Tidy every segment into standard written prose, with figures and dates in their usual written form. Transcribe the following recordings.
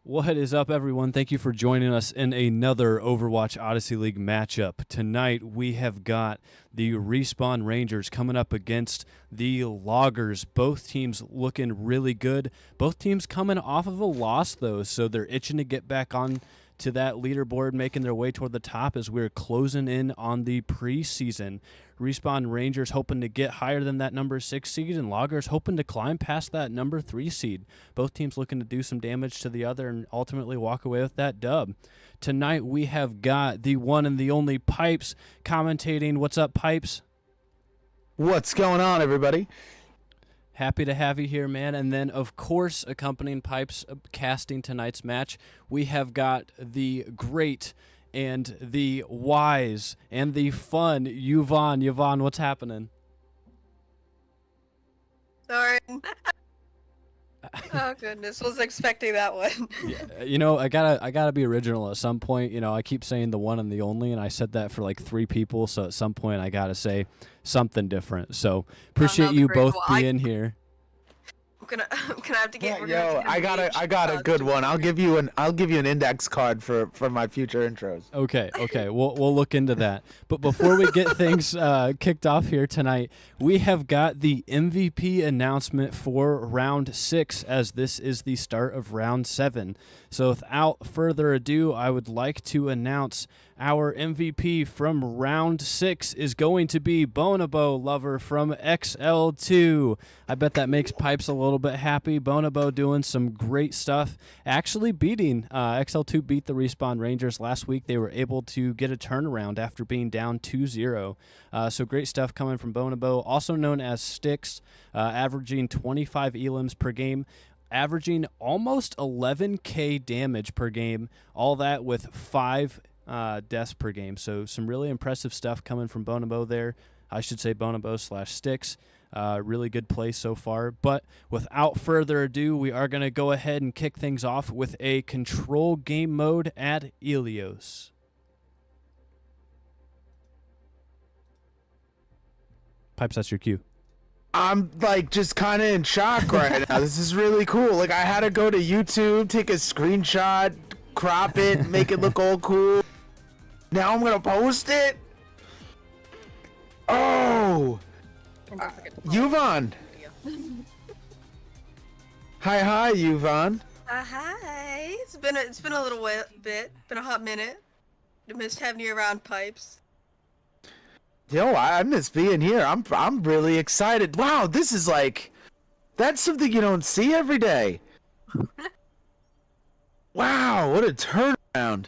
What is up, everyone? Thank you for joining us in another Overwatch Odyssey League matchup. Tonight, we have got the Respawn Rangers coming up against the Loggers. Both teams looking really good. Both teams coming off of a loss, though, so they're itching to get back on to that leaderboard, making their way toward the top as we're closing in on the preseason. Respawn Rangers hoping to get higher than that number 6 seed, and Loggers hoping to climb past that number 3 seed. Both teams looking to do some damage to the other and ultimately walk away with that dub. Tonight we have got the one and the only Pipes commentating. What's up, Pipes? What's going on, everybody? Happy to have you here, man. And then, of course, accompanying Pipes casting tonight's match, we have got the great and the wise and the fun Yvonne. Yvonne, what's happening? Sorry. Oh goodness, was expecting that one. Yeah, you know, I gotta be original at some point. You know, I keep saying the one and the only, and I said that for like 3 people. So at some point, I gotta say something different. So appreciate you both being here. I'm gonna have to get. I got a good one. I'll give you an index card for my future intros. Okay, we'll look into that. But before we get things kicked off here tonight, we have got the MVP announcement for round 6, as this is the start of round 7. So without further ado, I would like to announce our MVP from round 6 is going to be Bonobo Lover from XL2. I bet that makes Pipes a little bit happy. Bonobo doing some great stuff, actually beating XL2 beat the Respawn Rangers last week. They were able to get a turnaround after being down 2-0. So great stuff coming from Bonobo, also known as Sticks, averaging 25 elims per game, averaging almost 11k damage per game, all that with 5 deaths per game. So some really impressive stuff coming from Bonobo there. I should say Bonobo/Sticks. Really good play so far. But without further ado, we are going to go ahead and kick things off with a control game mode at Ilios. Pipes, that's your cue. I'm like just kind of in shock right now. This is really cool. Like I had to go to YouTube, take a screenshot, crop it, make it look all cool. Now I'm gonna post it. Oh, Yvonne. Hi, Yvonne. Hi. It's been a little bit. Been a hot minute. I missed having you around, Pipes. Yo, I miss being here. I'm really excited. Wow, this is like, that's something you don't see every day. Wow, what a turnaround.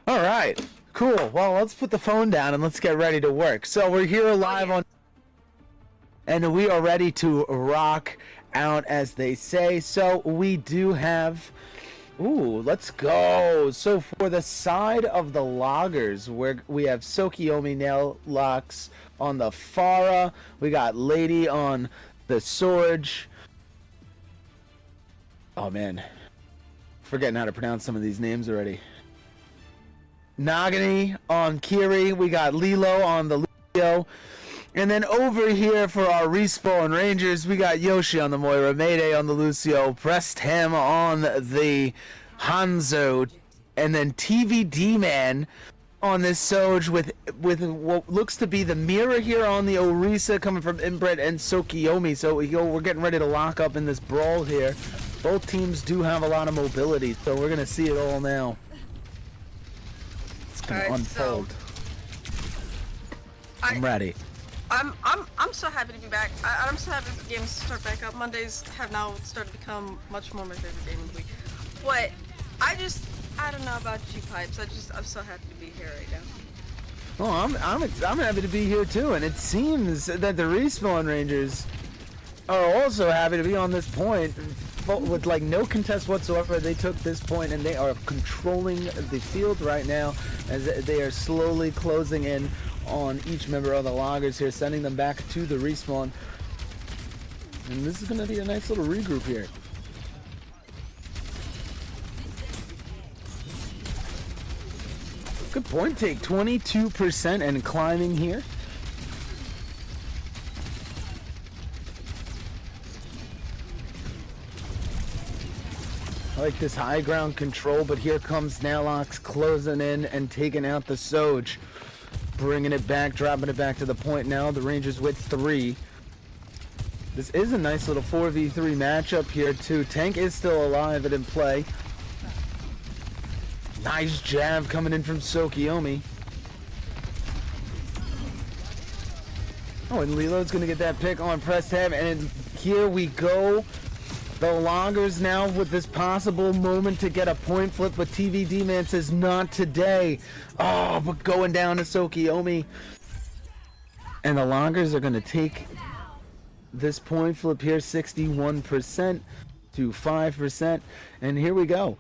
All right, cool. Well, let's put the phone down and let's get ready to work. So we're here live on, and we are ready to rock out, as they say. So we do have, ooh, let's go. So for the side of the Loggers, where we have Sokiomi Nail Locks on the Pharah, we got Lady on the Sorge. Oh man, forgetting how to pronounce some of these names already. Nagini on Kiri, we got Lilo on the Lucio. And then over here for our Respawn Rangers, we got Yoshi on the Moira, Mayday on the Lucio, Prestham on the Hanzo, and then TVD Man on this Soj with what looks to be the mirror here on the Orisa coming from Inbred and Sokiomi. So we're getting ready to lock up in this brawl here. Both teams do have a lot of mobility, so we're going to see it all now. It's going to unfold. I'm ready. I'm so happy to be back. I'm so happy the games start back up. Mondays have now started to become much more my favorite game of the week. But I don't know about you, Pipes. I'm so happy to be here right now. Oh, I'm happy to be here too, and it seems that the Respawn Rangers are also happy to be on this point. With like no contest whatsoever, they took this point and they are controlling the field right now as they are slowly closing in on each member of the Loggers here, sending them back to the Respawn. And this is going to be a nice little regroup here. Good point take, 22% and climbing here. I like this high ground control, but here comes Nalox closing in and taking out the Soj. Bringing it back, dropping it back to the point now. The Rangers with 3. This is a nice little 4v3 matchup here too. Tank is still alive and in play. Nice jab coming in from Sokiomi. Oh, and Lilo's gonna get that pick on press tab, and here we go. The Loggers now with this possible moment to get a point flip, but TVD Man says not today. Oh, but going down to Sokiomi. And the Loggers are gonna take this point flip here, 61% to 5%, and here we go.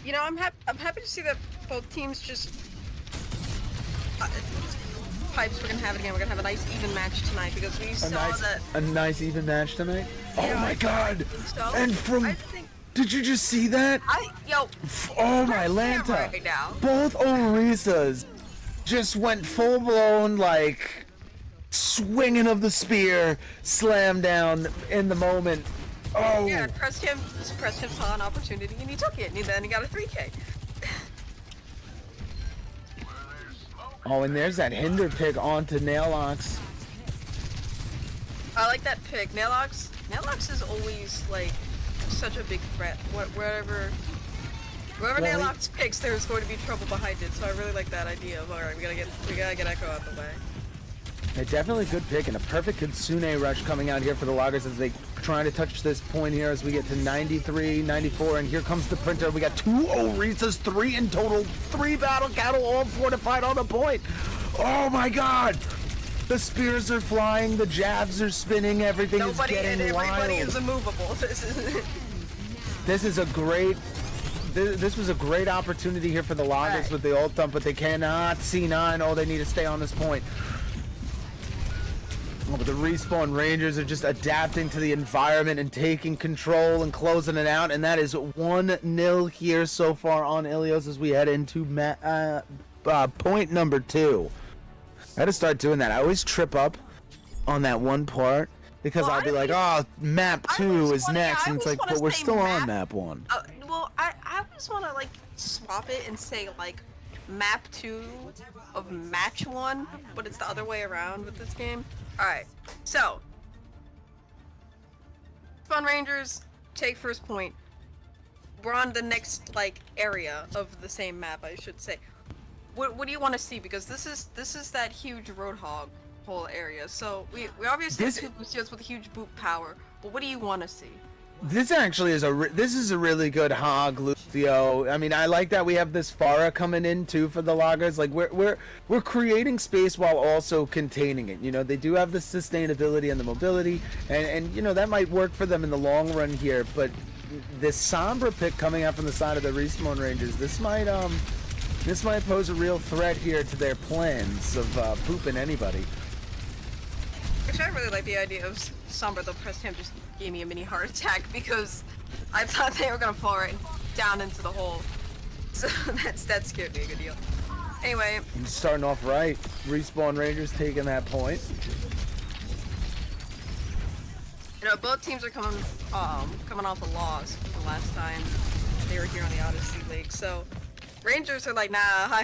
You know, I'm happy to see that both teams just. Pipes, we're gonna have it again. We're gonna have a nice even match tonight because we saw that. A nice even match tonight. Yeah, Oh my God! So. And from. Did you just see that? Oh my Lanta! Right now. Both Orisas just went full blown like swinging of the spear, slam down in the moment. Oh. Yeah, pressed him saw an opportunity and he took it, and then he got a 3K. Oh, and there's that hinder pick onto Nalox. I like that pick. Nalox is always like such a big threat. Wherever Nalox picks, there's going to be trouble behind it. So I really like that idea of, all right, we gotta get Echo out the way. Yeah, definitely a good pick and a perfect Kitsune rush coming out here for the Loggers as they trying to touch this point here as we get to 93, 94, and here comes the Printer. We got 2 Orisas, 3 in total, 3 Battle Cattle, all fortified on the point. Oh my God! The spears are flying, the jabs are spinning, everything is getting wild. Everybody is immovable. This is a great. This was a great opportunity here for the Loggers with the ult dump, but they cannot C9. Oh, they need to stay on this point. Oh, but the Respawn Rangers are just adapting to the environment and taking control and closing it out, and that is 1-0 here so far on Ilios as we head into point number 2. I gotta start doing that. I always trip up on that one part because I'll be like, oh, map 2 is next, and it's like, but we're still on map 1. I just want to like swap it and say like map 2 of match 1, but it's the other way around with this game. Alright, so Spawn Rangers take first point. We're on the next like area of the same map, I should say. What do you want to see? Because this is that huge Roadhog whole area. So we obviously have 2 Lucios with huge boot power, but what do you want to see? This actually is a really good Hog Lucio. I mean, I like that we have this Pharah coming in too for the Loggers. Like we're creating space while also containing it. You know, they do have the sustainability and the mobility, and you know that might work for them in the long run here. But this Sombra pick coming out from the side of the Respawn Rangers, this might pose a real threat here to their plans of pooping anybody. Actually, I really like the idea of Sombra, though pressed him just gave me a mini heart attack because I thought they were gonna fall right down into the hole. So that scared me a good deal. Anyway. Starting off right, Respawn Rangers taking that point. You know, both teams are coming off a loss from the last time they were here on the Odyssey League. So Rangers are like, nah,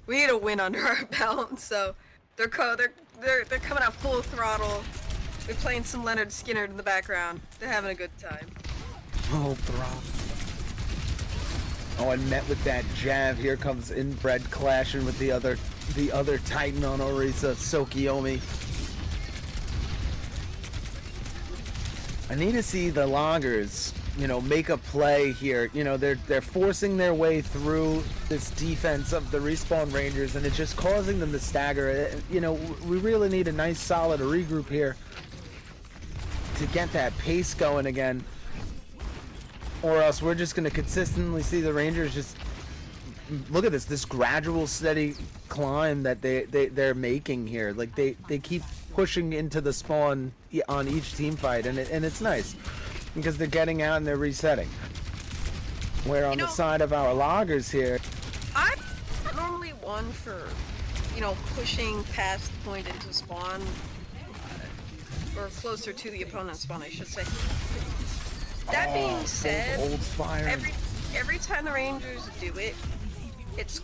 we need a win under our belt. So they're coming out full throttle. They're playing some Leonard Skinner in the background. They're having a good time. Full throttle. Oh, and met with that jab. Here comes Inbred clashing with the other Titan on Orisa, Sokiomi. I need to see the Loggers, you know, make a play here. You know, they're forcing their way through this defense of the Respawn Rangers, and it's just causing them to stagger. You know, we really need a nice solid regroup here to get that pace going again, or else we're just going to consistently see the Rangers just look at this gradual steady climb that they're making here. Like they keep pushing into the spawn on each team fight, and it's nice because they're getting out and they're resetting. Where on the side of our Loggers here, I'm normally one for, you know, pushing past the point into spawn, or closer to the opponent's spawn, I should say. That being said, Old's firing. every time the Rangers do it, it's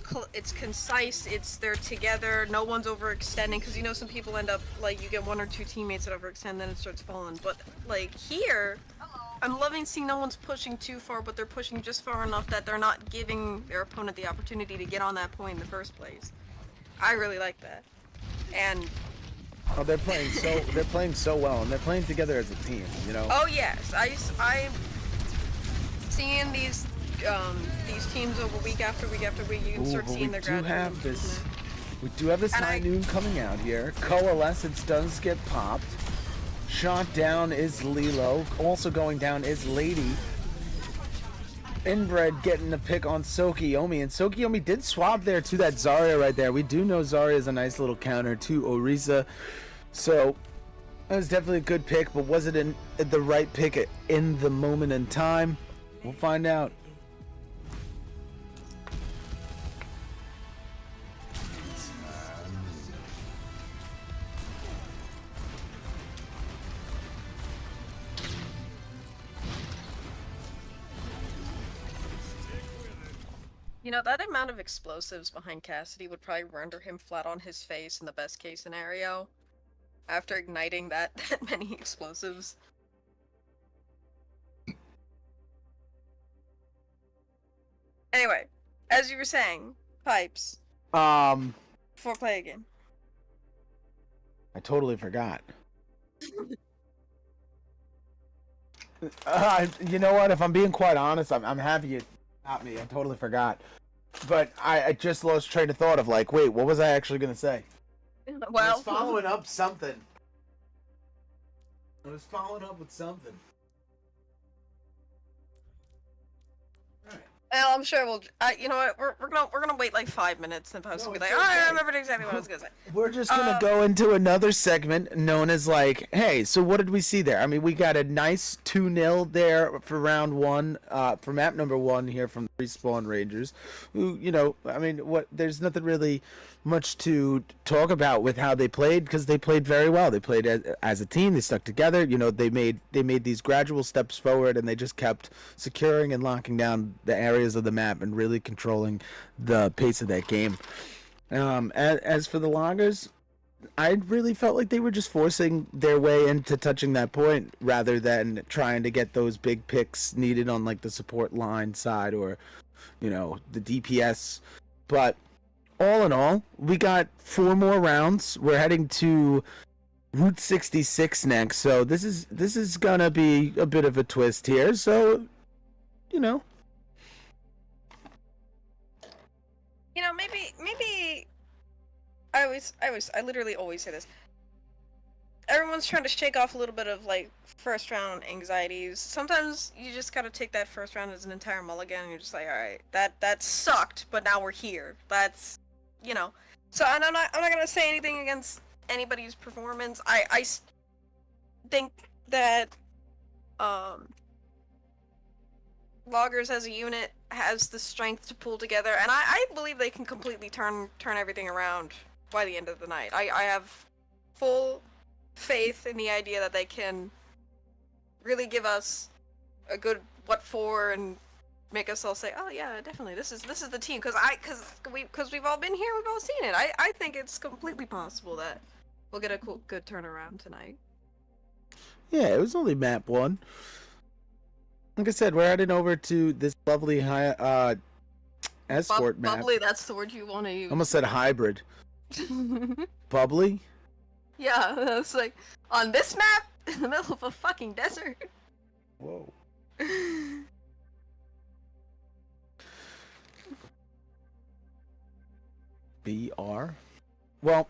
concise. They're together. No one's overextending because you know some people end up like you get one or two teammates that overextend, then it starts falling. But like here, I'm loving seeing no one's pushing too far, but they're pushing just far enough that they're not giving their opponent the opportunity to get on that point in the first place. I really like that. And oh, they're playing so well, and they're playing together as a team. You know. oh yes, I'm seeing these teams over week after week after week. You can start seeing their gradual improvement. We do have this And high noon coming out here. Coalescence does get popped. Shot down is Lilo. Also going down is Lady. Inbred getting the pick on Sokiomi, and Sokiomi did swap there to that Zarya right there. We do know Zarya is a nice little counter to Orisa, so that was definitely a good pick, but was it the right pick in the moment in time? We'll find out. You know, that amount of explosives behind Cassidy would probably render him flat on his face in the best case scenario. After igniting that many explosives. Anyway, as you were saying, pipes. Before play again. I totally forgot. You know what? If I'm being quite honest, I'm happy you stopped me. I totally forgot. But I just lost train of thought of like, wait, what was I actually going to say? Well, I was following up something. I was following up with something. well, I'm sure we'll. You know what? We're gonna wait like 5 minutes and post will be like, oh, I remembered exactly what I was gonna say. We're just gonna go into another segment known as like, hey, so what did we see there? I mean, we got a nice 2-0 there for round one, for map number 1 here from the Respawn Rangers. Who, you know, I mean, what? There's nothing really much to talk about with how they played because they played very well. They played as a team. They stuck together. You know, they made these gradual steps forward, and they just kept securing and locking down the areas of the map and really controlling the pace of that game. As for the loggers, I really felt like they were just forcing their way into touching that point rather than trying to get those big picks needed on like the support line side or, you know, the DPS. But all in all, we got 4 more rounds. We're heading to Route 66 next, so this is gonna be a bit of a twist here. So, you know. You know, maybe. I literally always say this. Everyone's trying to shake off a little bit of like first round anxieties. Sometimes you just gotta take that first round as an entire mulligan, and you're just like, all right, that sucked, but now we're here. That's, you know. So and I'm not gonna say anything against anybody's performance. I think that Loggers as a unit has the strength to pull together, and I believe they can completely turn everything around by the end of the night. I have full faith in the idea that they can really give us a good what for and make us all say, oh yeah, definitely this is the team, because we've all been here, we've all seen it. I think it's completely possible that we'll get a good turnaround tonight. Yeah, it was only map 1. Like I said, we're heading over to this lovely escort map. Bubbly, that's the word you want to use. I almost said hybrid. Bubbly? Yeah, it's like, on this map, in the middle of a fucking desert. Whoa. BR? Well,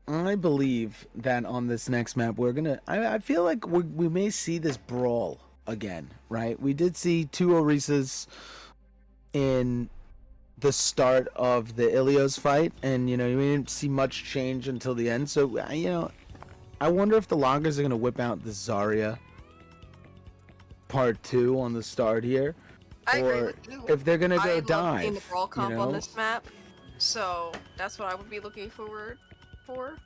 I believe that on this next map, we're gonna... I feel like we may see this brawl again, right? We did see 2 Orisas in the start of the Ilios fight, and, you know, we didn't see much change until the end, so, you know, I wonder if the Loggers are going to whip out the Zarya part 2 on the start here, I agree or with you. if they're going to go I love dive, seeing the brawl comp you know? on this map, so that's what I would be looking forward for.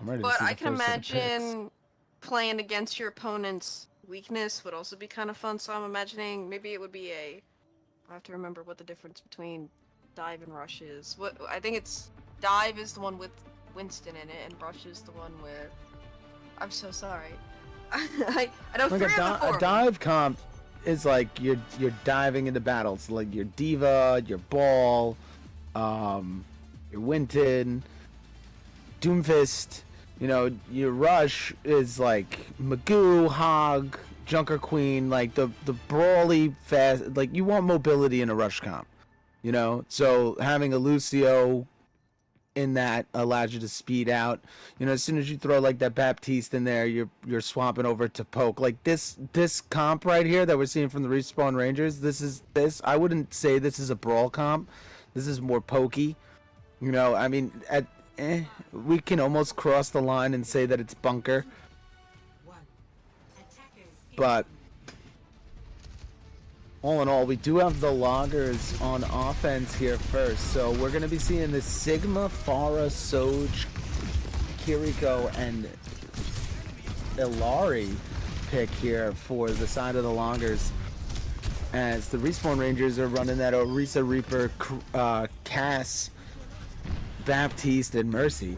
I'm ready to But see I the can first set of picks. imagine playing against your opponent's weakness would also be kind of fun. So I'm imagining maybe it would be a. I have to remember what the difference between dive and rush is. What I think it's dive is the one with Winston in it, and rush is the one with. I'm so sorry. I know Like three of the four. a dive comp is like you're diving into battles, like your Diva, your Ball, your Winton, Doomfist. You know, your Rush is like Magoo, Hog, Junker Queen, like the brawly fast. Like you want mobility in a Rush comp, you know. So having a Lucio in that allows you to speed out. You know, as soon as you throw like that Baptiste in there, you're swapping over to poke. Like this comp right here that we're seeing from the Respawn Rangers. This I wouldn't say this is a brawl comp. This is more pokey. You know, I mean, we can almost cross the line and say that it's bunker. But all in all, we do have the loggers on offense here first. So we're going to be seeing the Sigma, Pharah, Soj, Kiriko, and Ilari pick here for the side of the loggers. As the Respawn Rangers are running that Orisa Reaper, Cass, Baptiste, and Mercy.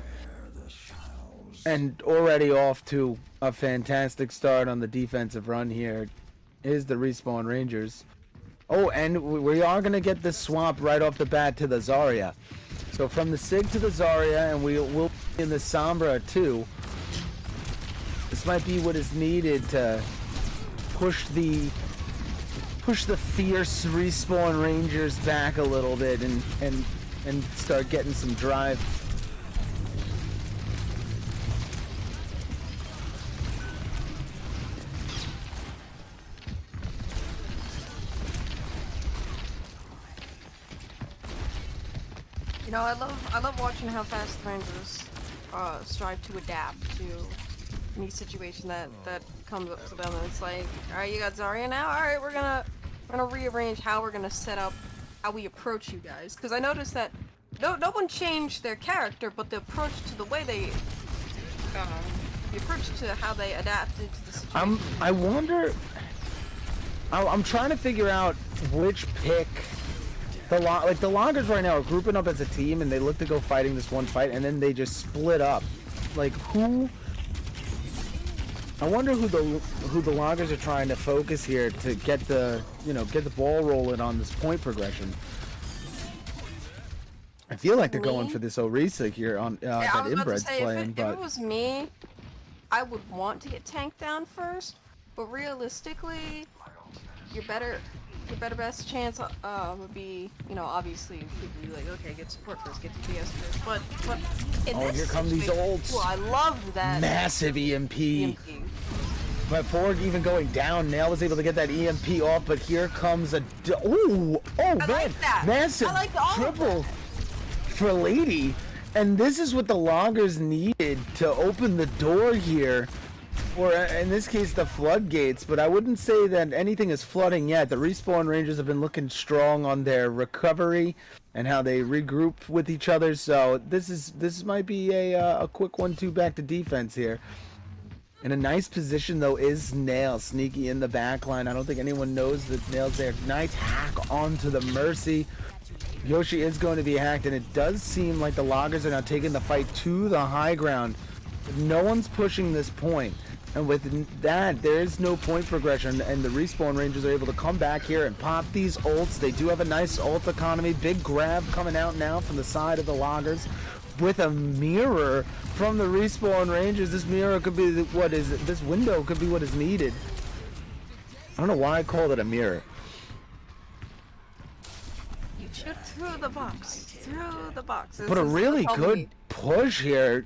And already off to a fantastic start on the defensive run here is the Respawn Rangers. Oh, and we are going to get this swap right off the bat to the Zarya. So from the Sig to the Zarya, and we'll be in the Sombra too. This might be what is needed to push the fierce Respawn Rangers back a little bit and start getting some drive. You know, I love watching how fast the Rangers strive to adapt to any situation that comes up to them. And it's like, all right, you got Zarya now. All right, we're gonna rearrange how we're gonna set up how we approach you guys. Because I noticed that no one changed their character, but the approach to the way they the approach to how they adapted to the situation. I wonder. I'm trying to figure out which pick. The loggers right now are grouping up as a team, and they look to go fighting this one fight, and then they just split up. Like who? I wonder who the loggers are trying to focus here to get the ball rolling on this point progression. I feel like they're going for this Orisa here on that Inbred's playing, if it was me, I would want to get tanked down first, but realistically, your best chance would be, you know, obviously people would be like, okay, get support first, get the DS first, but in this here come these ults. Well, I love that Massive EMP. Before even going down, Nail was able to get that EMP off, but here comes a man, like that. Massive I like triple for Lady, and this is what the loggers needed to open the door here. Or in this case, the floodgates, but I wouldn't say that anything is flooding yet. The Respawn Rangers have been looking strong on their recovery and how they regroup with each other. So this might be a quick 1-2 back to defense here. In a nice position though is Nail, sneaky in the back line. I don't think anyone knows that Nail's there. Nice hack onto the Mercy. Yoshi is going to be hacked, and it does seem like the loggers are now taking the fight to the high ground. No one's pushing this point. And with that, there is no point progression, and the Respawn Rangers are able to come back here and pop these ults. They do have a nice ult economy. Big grab coming out now from the side of the loggers with a mirror from the Respawn Rangers. This mirror could be this window could be what is needed. I don't know why I called it a mirror. You chipped through the box. But a really good push here.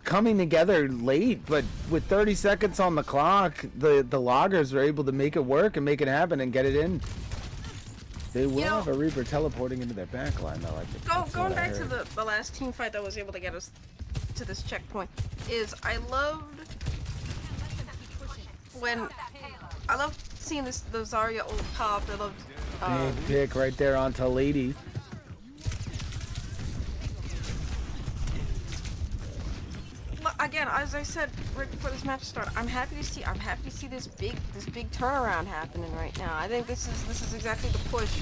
Coming together late, but with 30 seconds on the clock, the loggers are able to make it work and make it happen and get it in. They will have a Reaper teleporting into their backline though. Going back to the last team fight that was able to get us to this checkpoint is I loved seeing the Zarya ult popped. I loved big pick right there onto Lady. again, as I said right before this match started, I'm happy to see this big turnaround happening right now. I think this is exactly the push.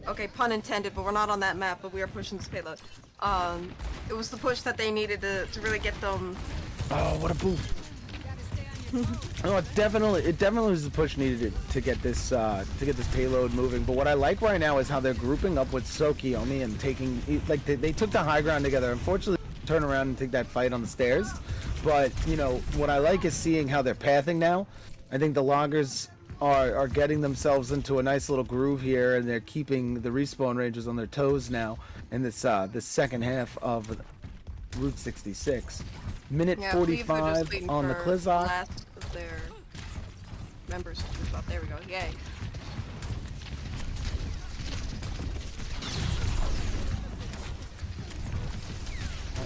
Okay, pun intended, but we're not on that map, but we are pushing this payload. It was the push that they needed to really get them. Oh, what a boost! No, it definitely was the push needed to get this payload moving. But what I like right now is how they're grouping up with Tsukiyomi and taking, like, they took the high ground together. Unfortunately, turn around and take that fight on the stairs. But you know what I like is seeing how they're pathing now. I think the loggers are getting themselves into a nice little groove here, and they're keeping the respawn Rangers on their toes now in this second half of Route 66. Minute 45 on the Klizak. Last of their members to push off. There we go. Yay.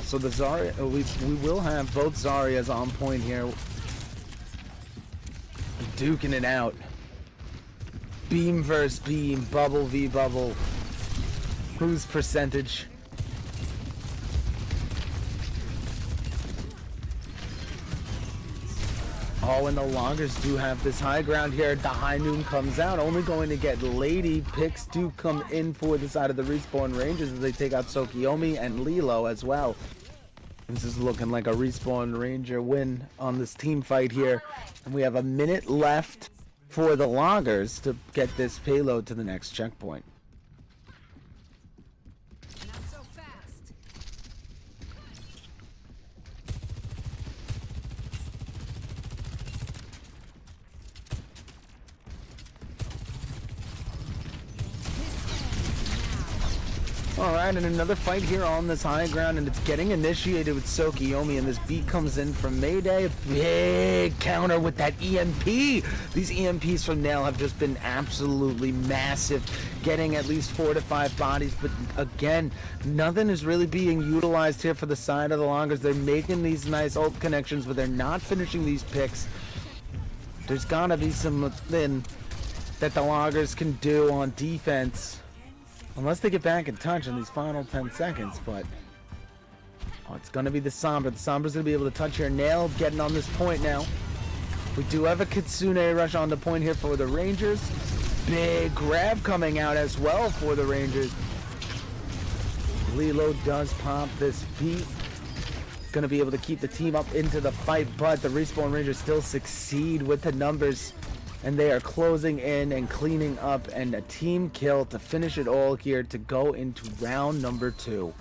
So the Zarya, we will have both Zaryas on point here, duking it out. Beam versus beam, bubble v bubble. Whose percentage? Oh, and the loggers do have this high ground here. The high noon comes out, only going to get Lady. Picks do come in for the side of the respawn Rangers as they take out Tsukiyomi and Lilo as well. This is looking like a respawn Ranger win on this team fight here. And we have a minute left for the loggers to get this payload to the next checkpoint. Alright, and another fight here on this high ground, and it's getting initiated with Tsukiyomi, and this beat comes in from Mayday. Big counter with that EMP! These EMPs from Nail have just been absolutely massive, getting at least 4 to 5 bodies, but again, nothing is really being utilized here for the side of the loggers. They're making these nice ult connections, but they're not finishing these picks. There's gotta be something that the loggers can do on defense. Unless they get back in touch in these final 10 seconds, but it's going to be the Sombra. The Sombra's going to be able to touch here. Nail getting on this point now. We do have a Kitsune rush on the point here for the Rangers. Big grab coming out as well for the Rangers. Lilo does pop this beat. Going to be able to keep the team up into the fight, but the respawn Rangers still succeed with the numbers. And they are closing in and cleaning up, and a team kill to finish it all here to go into round number 2.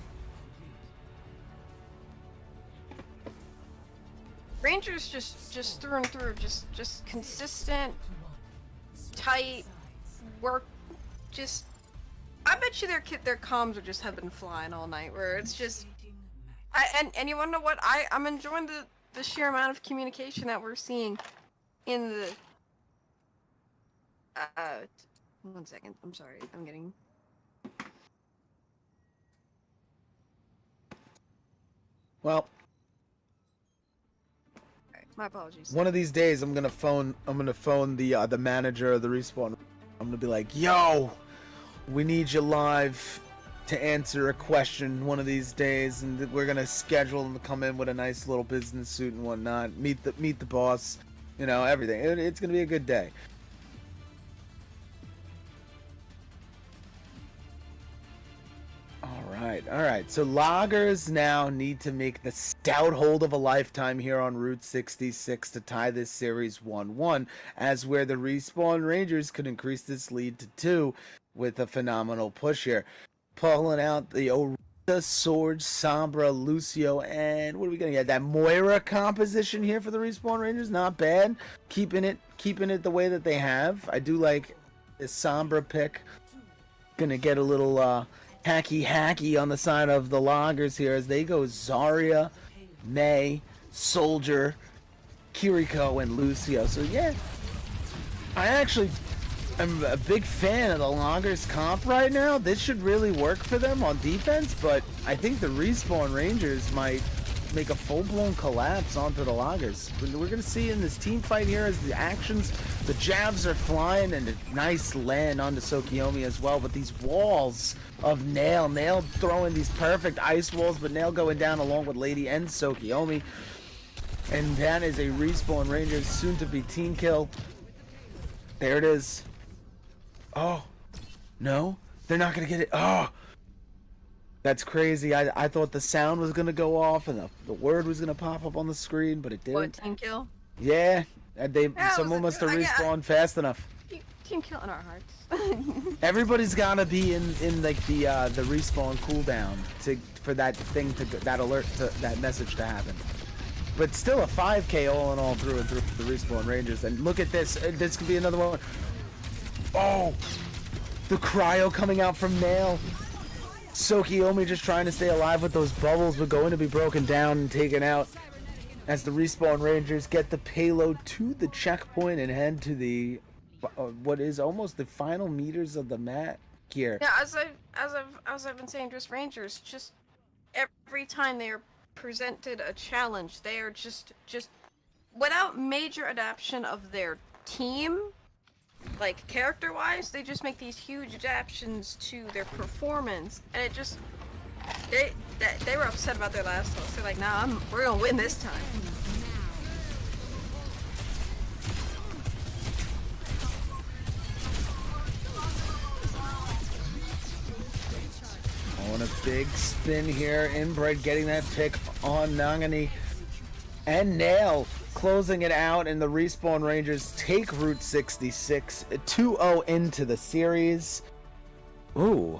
Rangers just through and through, just consistent, tight work. Just, I bet you their comms would just have been flying all night. Where it's just, and you wanna know what? I'm enjoying the sheer amount of communication that we're seeing in the. 1 second. I'm sorry. I'm getting. Well, Right, my apologies. one of these days I'm gonna phone the manager of the respawn. I'm gonna be like, "Yo, we need you live to answer a question one of these days, and we're gonna schedule them to come in with a nice little business suit and whatnot. Meet the boss, you know, everything. It's gonna be a good day." All right. So loggers now need to make the stout hold of a lifetime here on Route 66 to tie this series 1-1, as where the respawn Rangers could increase this lead to 2 with a phenomenal push here. Pulling out the Orisa, Sword, Sombra, Lucio, and what are we gonna get? That Moira composition here for the respawn Rangers, not bad. Keeping it the way that they have. I do like this Sombra pick. Gonna get a little hacky on the side of the loggers here as they go Zarya, Mei, Soldier, Kiriko, and Lucio. So yeah, I actually am a big fan of the loggers comp right now. This should really work for them on defense, but I think the respawn Rangers might make a full-blown collapse onto the loggers. We're gonna see in this team fight here as the actions, the jabs are flying, and a nice land onto Tsukiyomi as well. But these walls of Nail throwing these perfect ice walls, but Nail going down along with Lady and Tsukiyomi. And that is a Respawn Rangers soon to be team kill. There it is. Oh, no, they're not gonna get it. Oh, that's crazy. I thought the sound was gonna go off and the word was gonna pop up on the screen, but it didn't. What, team kill? Yeah, someone was must have yeah, respawned fast enough. Team kill in our hearts. Everybody's gotta be in like the respawn cooldown for that thing that alert that message to happen. But still a 5K all in all through and through the Respawn Rangers. And look at this. This could be another one. Oh! The cryo coming out from Nail. Sokiomi just trying to stay alive with those bubbles, but going to be broken down and taken out as the Respawn Rangers get the payload to the checkpoint and head to the what is almost the final meters of the map here. Yeah, as I've been saying, just Rangers, just every time they're presented a challenge, they are just without major adaptation of their team, like character-wise, they just make these huge adaptations to their performance, and it just they were upset about their last loss. They're like, nah, we're gonna win this time. On a big spin here, Inbred getting that pick on Nangani. And Nail closing it out, and the Respawn Rangers take Route 66 2-0 into the series. Ooh.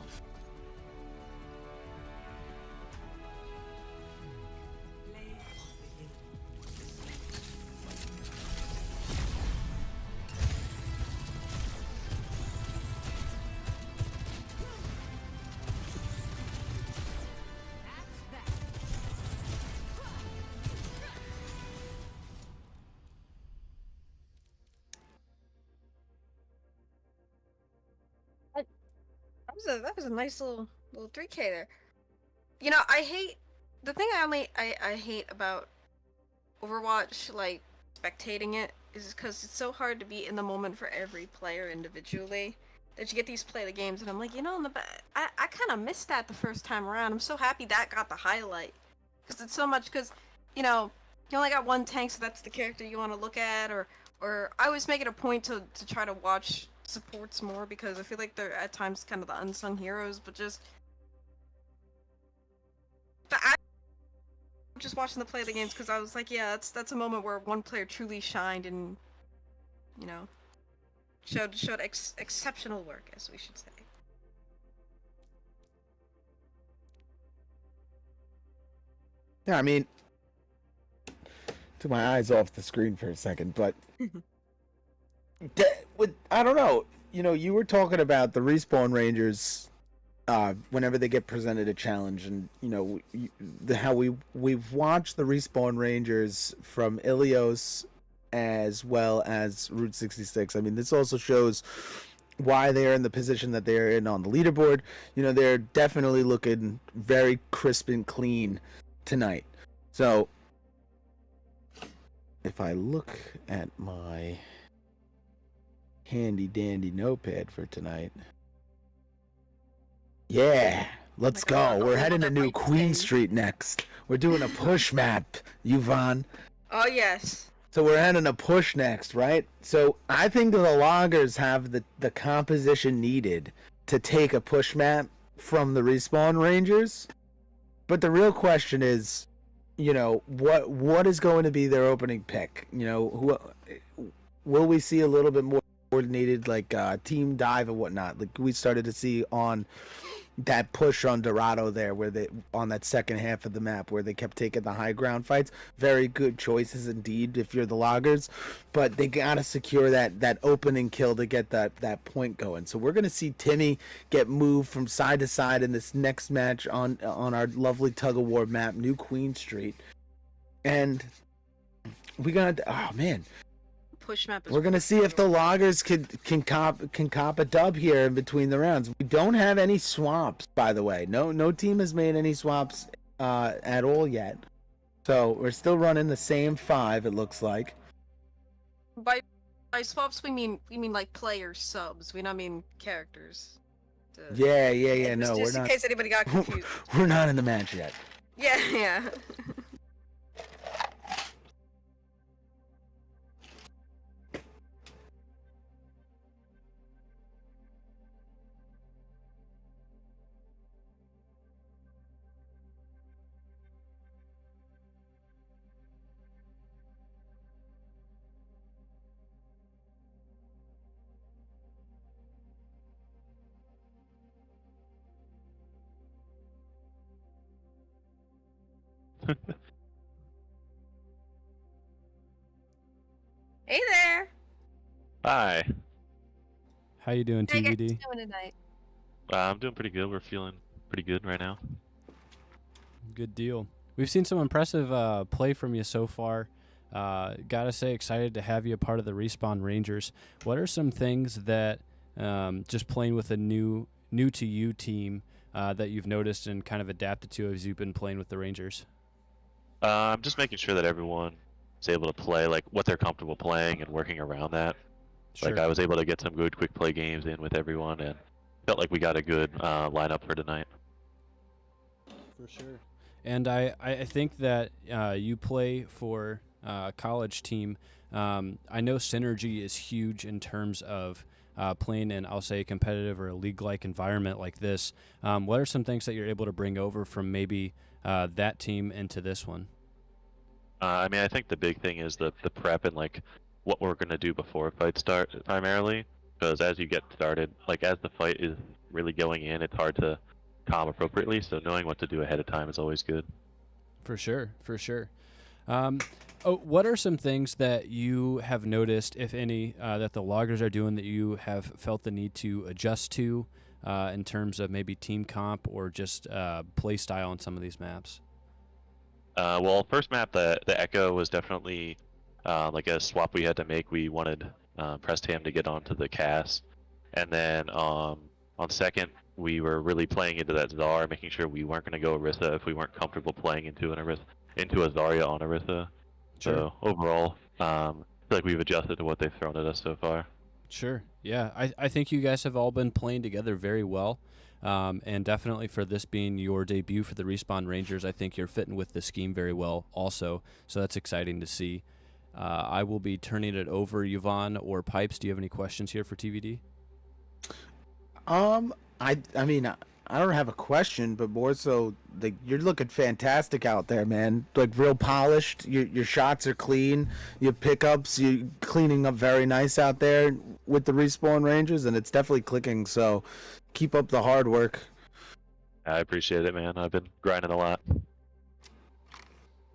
That was a nice little 3K there. You know, I hate the thing I hate about Overwatch, like spectating it, is because it's so hard to be in the moment for every player individually. That you get these play the games, and I'm like, you know, I kind of missed that the first time around. I'm so happy that got the highlight, because it's so much, because you know, you only got one tank, so that's the character you want to look at, or I always make it a point to try to watch supports more, because I feel like they're at times kind of the unsung heroes, but I just watching the play of the games, because I was like, yeah, that's a moment where one player truly shined and, you know, showed exceptional work, as we should say. Yeah, I mean, took my eyes off the screen for a second, but I don't know. You know, you were talking about the Respawn Rangers whenever they get presented a challenge, and you know how we've watched the Respawn Rangers from Ilios as well as Route 66. I mean, this also shows why they're in the position that they're in on the leaderboard. You know, they're definitely looking very crisp and clean tonight. So if I look at my handy dandy notepad for tonight, yeah, let's go. We're heading to New Queen Street next. We're doing a push map, Yvonne. Oh yes. So we're heading a push next, right? So I think the loggers have the composition needed to take a push map from the Respawn Rangers. But the real question is, you know, what is going to be their opening pick? You know, will we see a little bit more coordinated, like team dive and whatnot, like we started to see on that push on Dorado there, where they on that second half of the map where they kept taking the high ground fights. Very good choices indeed if you're the loggers, but they gotta secure that opening kill to get that point going. So we're gonna see Timmy get moved from side to side in this next match on our lovely tug of war map, New Queen Street, and we got Push map. We're gonna see if the loggers can cop a dub here in between the rounds. We don't have any swaps, by the way. No team has made any swaps at all yet. So we're still running the same 5. It looks like. By swaps we mean like player subs. We don't mean characters. Yeah. No, we're just not. In case anybody got confused. We're not in the match yet. Yeah. Hey there. Hi. How you doing, How you guys TVD? doing tonight? I'm doing pretty good. We're feeling pretty good right now. Good deal. We've seen some impressive play from you so far. Gotta say, excited to have you a part of the Respawn Rangers. What are some things that just playing with a new to you team that you've noticed and kind of adapted to as you've been playing with the Rangers? I'm just making sure that everyone is able to play like what they're comfortable playing and working around that. Sure. Like I was able to get some good quick play games in with everyone and felt like we got a good lineup for tonight. For sure. And I think that you play for a college team. I know synergy is huge in terms of playing in, I'll say, a competitive or a league-like environment like this. What are some things that you're able to bring over from maybe that team into this one? I mean, I think the big thing is the prep and like what we're gonna do before fights start primarily, because as you get started, like as the fight is really going in, it's hard to calm appropriately. So knowing what to do ahead of time is always good. For sure, for sure. What are some things that you have noticed, if any, that the loggers are doing that you have felt the need to adjust to in terms of maybe team comp or just play style on some of these maps? Well, first map, the Echo was definitely like a swap we had to make. We wanted Prestham to get onto the cast, and then on second, we were really playing into that Czar, making sure we weren't going to go Orisa if we weren't comfortable playing into a Zarya on Orisa. Sure. So overall, I feel like we've adjusted to what they've thrown at us so far. Sure. Yeah, I think you guys have all been playing together very well. And definitely for this being your debut for the Respawn Rangers, I think you're fitting with the scheme very well also. So that's exciting to see. I will be turning it over. Yvonne or Pipes, do you have any questions here for TVD? I mean, I don't have a question, but more so, like, you're looking fantastic out there, man. Like, real polished. Your shots are clean. Your pickups, you're cleaning up very nice out there with the Respawn Rangers, and it's definitely clicking. So, keep up the hard work. I appreciate it, man. I've been grinding a lot.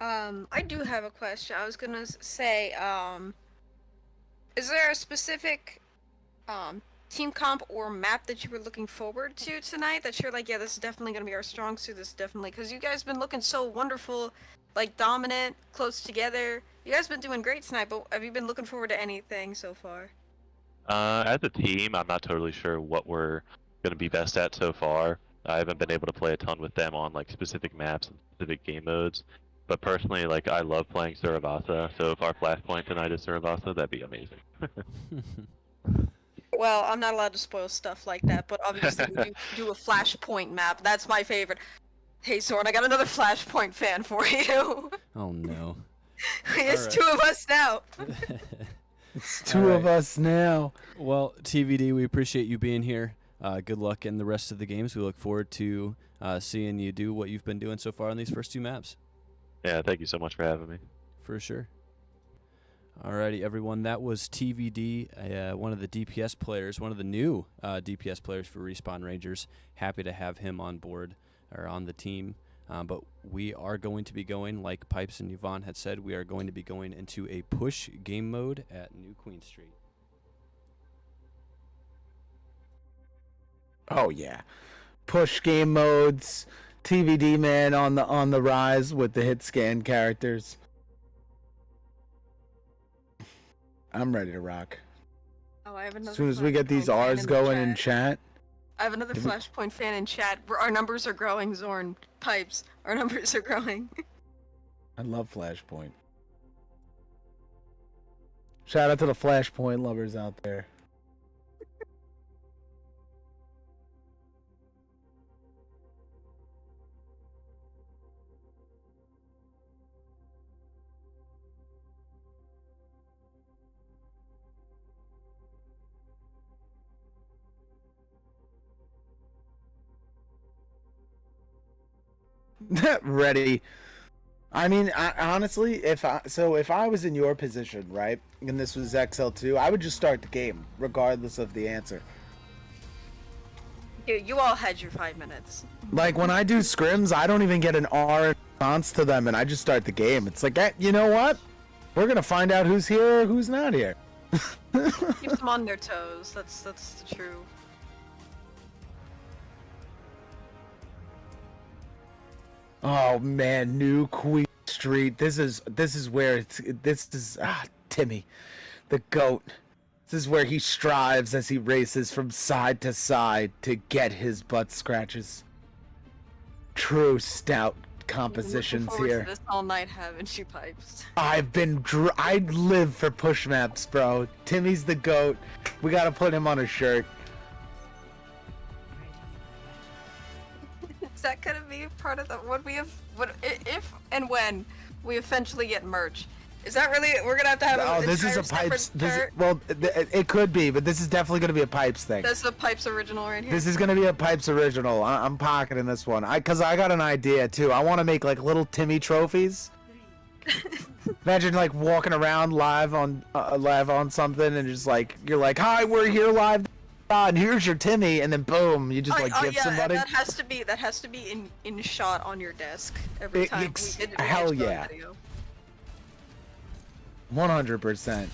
I do have a question. I was gonna say, is there a specific team comp or map that you were looking forward to tonight that you're like, yeah, this is definitely going to be our strong suit, this is definitely, because you guys been looking so wonderful, like dominant, close together. You guys been doing great tonight, but have you been looking forward to anything so far? As a team, I'm not totally sure what we're going to be best at so far. I haven't been able to play a ton with them on like specific maps and specific game modes. But personally, like I love playing Suravasa, so if our flashpoint tonight is Suravasa, that'd be amazing. Well, I'm not allowed to spoil stuff like that, but obviously we do a Flashpoint map. That's my favorite. Hey, Soren, I got another Flashpoint fan for you. Oh, no. It's All right. two of us now. It's two of us now. Well, TVD, we appreciate you being here. Good luck in the rest of the games. We look forward to seeing you do what you've been doing so far on these first two maps. Yeah, thank you so much for having me. For sure. Alrighty, everyone. That was TVD, one of the DPS players, one of the new DPS players for Respawn Rangers. Happy to have him on board or on the team. But we are going to be going, like Pipes and Yvonne had said, we are going to be going into a push game mode at New Queen Street. Oh yeah, push game modes. TVD man on the rise with the hit scan characters. I'm ready to rock. Oh, I have another. As soon as we get these Flashpoint fan R's the going in chat. I have another Did we- Flashpoint fan in chat. Our numbers are growing, Zorn. Pipes. Our numbers are growing. I love Flashpoint. Shout out to the Flashpoint lovers out there. Ready. I mean, honestly, if I was in your position, right, and this was XL2, I would just start the game, regardless of the answer. You all had your 5 minutes. Like, when I do scrims, I don't even get an R response to them, and I just start the game. It's like, you know what? We're gonna find out who's here, who's not here. Keeps them on their toes. That's true. Oh man, New Queen Street. This is where Timmy, the goat. This is where he strives as he races from side to side to get his butt scratches. True stout compositions Looking forward here. to this all night, haven't you, Pipes? I live for push maps, bro. Timmy's the goat. We gotta put him on a shirt. Is that gonna be part of the if and when we eventually get merch? Is that really we're gonna have to have? Oh, this is a Pipes. It could be, but this is definitely gonna be a Pipes thing. That's the Pipes original right here. This is gonna be a Pipes original. I'm pocketing this one. Cause I got an idea too. I want to make like little Timmy trophies. Imagine like walking around live on something and just like you're like, hi, we're here live, and here's your Timmy, and then boom, you just like give somebody. That has to be in shot on your desk every time we did hell yeah. video. 100%.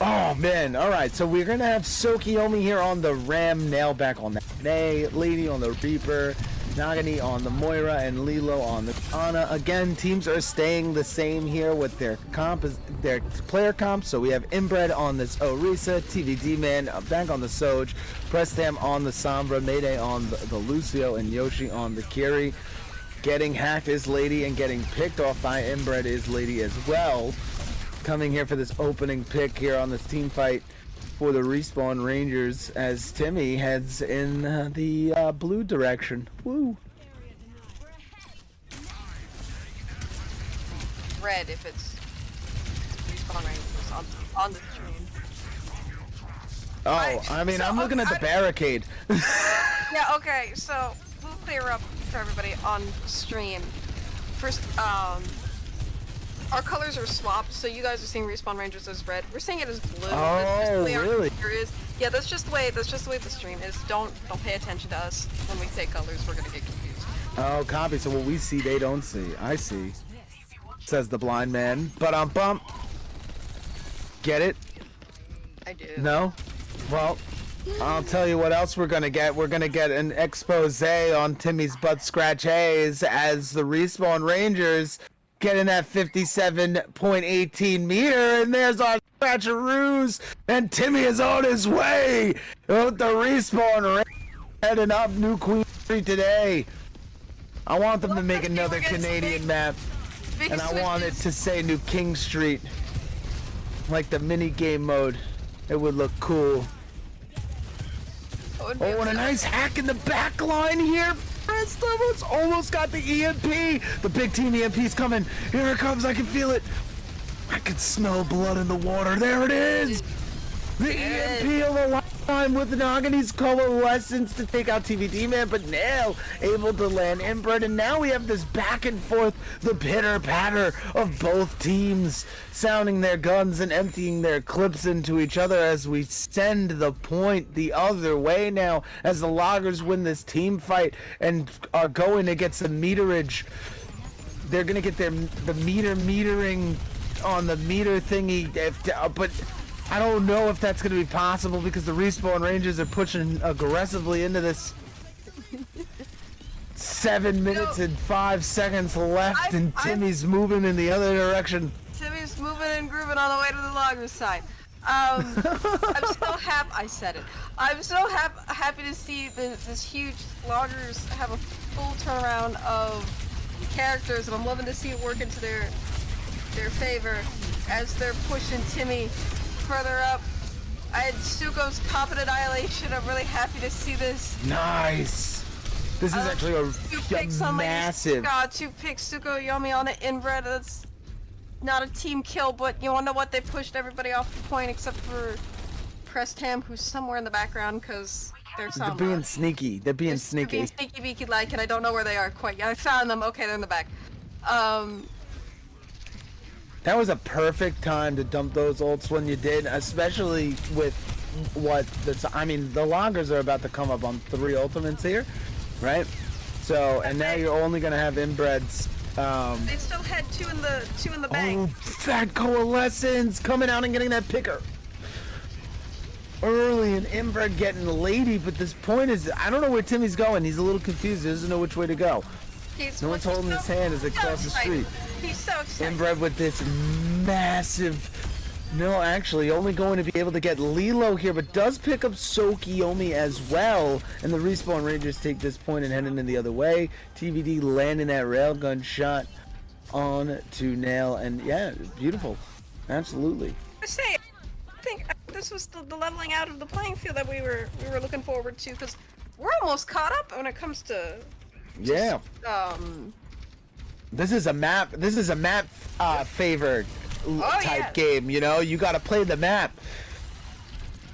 Oh man, alright, so we're gonna have Sokiomi here on the Ram, Nailback on the Nay, Lady on the Reaper, Nagani on the Moira, and Lilo on the Ana. Again, teams are staying the same here with their player comps. So we have Inbred on this Orisa, TVD Man back on the Soj, Prestam on the Sombra, Mayday on the Lucio, and Yoshi on the Kiri. Getting hacked is Lady, and getting picked off by Inbred is Lady as well. Coming here for this opening pick here on this team fight for the Respawn Rangers as Timmy heads in the blue direction. Woo! Red if it's Respawn Rangers on the stream. Oh, I mean, I'm looking at the barricade. Yeah, okay, so we'll clear up for everybody on stream. First, our colors are swapped, so you guys are seeing Respawn Rangers as red. We're seeing it as blue. Oh, really? Yeah, that's just the way the stream is. Don't pay attention to us when we say colors. We're gonna get confused. Oh, copy. So what we see, they don't see. I see. Says the blind man. But bump. Get it? I do. No? Well, I'll tell you what else we're gonna get. We're gonna get an expose on Timmy's butt scratch haze as the Respawn Rangers getting that 57.18 meter, and there's our scratcheroos, and Timmy is on his way with the Respawn heading up New Queen Street today. I want them to make another Canadian map, and I want it to say New King Street, like the mini game mode. It would look cool. Oh, and a nice hack in the back line here. Preston almost got the EMP. The big team EMP's coming. Here it comes. I can feel it. I can smell blood in the water. There it is. The EMP of the lifetime with Nagani's coalescence to take out TVD Man, but now able to land Inbred, and now we have this back and forth, the pitter patter of both teams sounding their guns and emptying their clips into each other as we send the point the other way now as the Loggers win this team fight and are going to get some meterage. They're gonna get the metering on the meter thingy, but I don't know if that's going to be possible because the Respawn Rangers are pushing aggressively into this. 7 minutes and 5 seconds left, and Timmy's moving in the other direction. Timmy's moving and grooving on the way to the Loggers side. I'm so happy. I said it. I'm so happy to see this huge Loggers have a full turnaround of characters, and I'm loving to see it work into their favor as they're pushing Timmy further up. Suko's popping Annihilation. I'm really happy to see this. Nice. This is actually a massive. God, 2 picks. Suko Yomi on the Inbred. That's not a team kill, but you wanna know what? They pushed everybody off the point except for Prestam, who's somewhere in the background because they're somewhere. They're being sneaky. They're being sneaky. They're being sneaky beaky like, and I don't know where they are quite yet. I found them. Okay, they're in the back. That was a perfect time to dump those ults when you did, especially with what the Loggers are about to come up on 3 ultimates here, right? So, and now you're only gonna have Inbreds They still had two in the bank. Oh, that coalescence coming out and getting that picker early, and Inbred getting the lady. But this point is, I don't know where Timmy's going. He's a little confused. He doesn't know which way to go. No one's holding his hand as they cross the street. He's so excited. Inbred with this massive. No, actually, only going to be able to get Lilo here, but does pick up Sokiyomi as well. And the Respawn Rangers take this point and head in the other way. TVD landing that railgun shot on to Nail, and yeah, beautiful. Absolutely. I think this was the leveling out of the playing field that we were looking forward to, because we're almost caught up when it comes to. Yeah. This is a map. This is a map favored type game. You know, you got to play the map.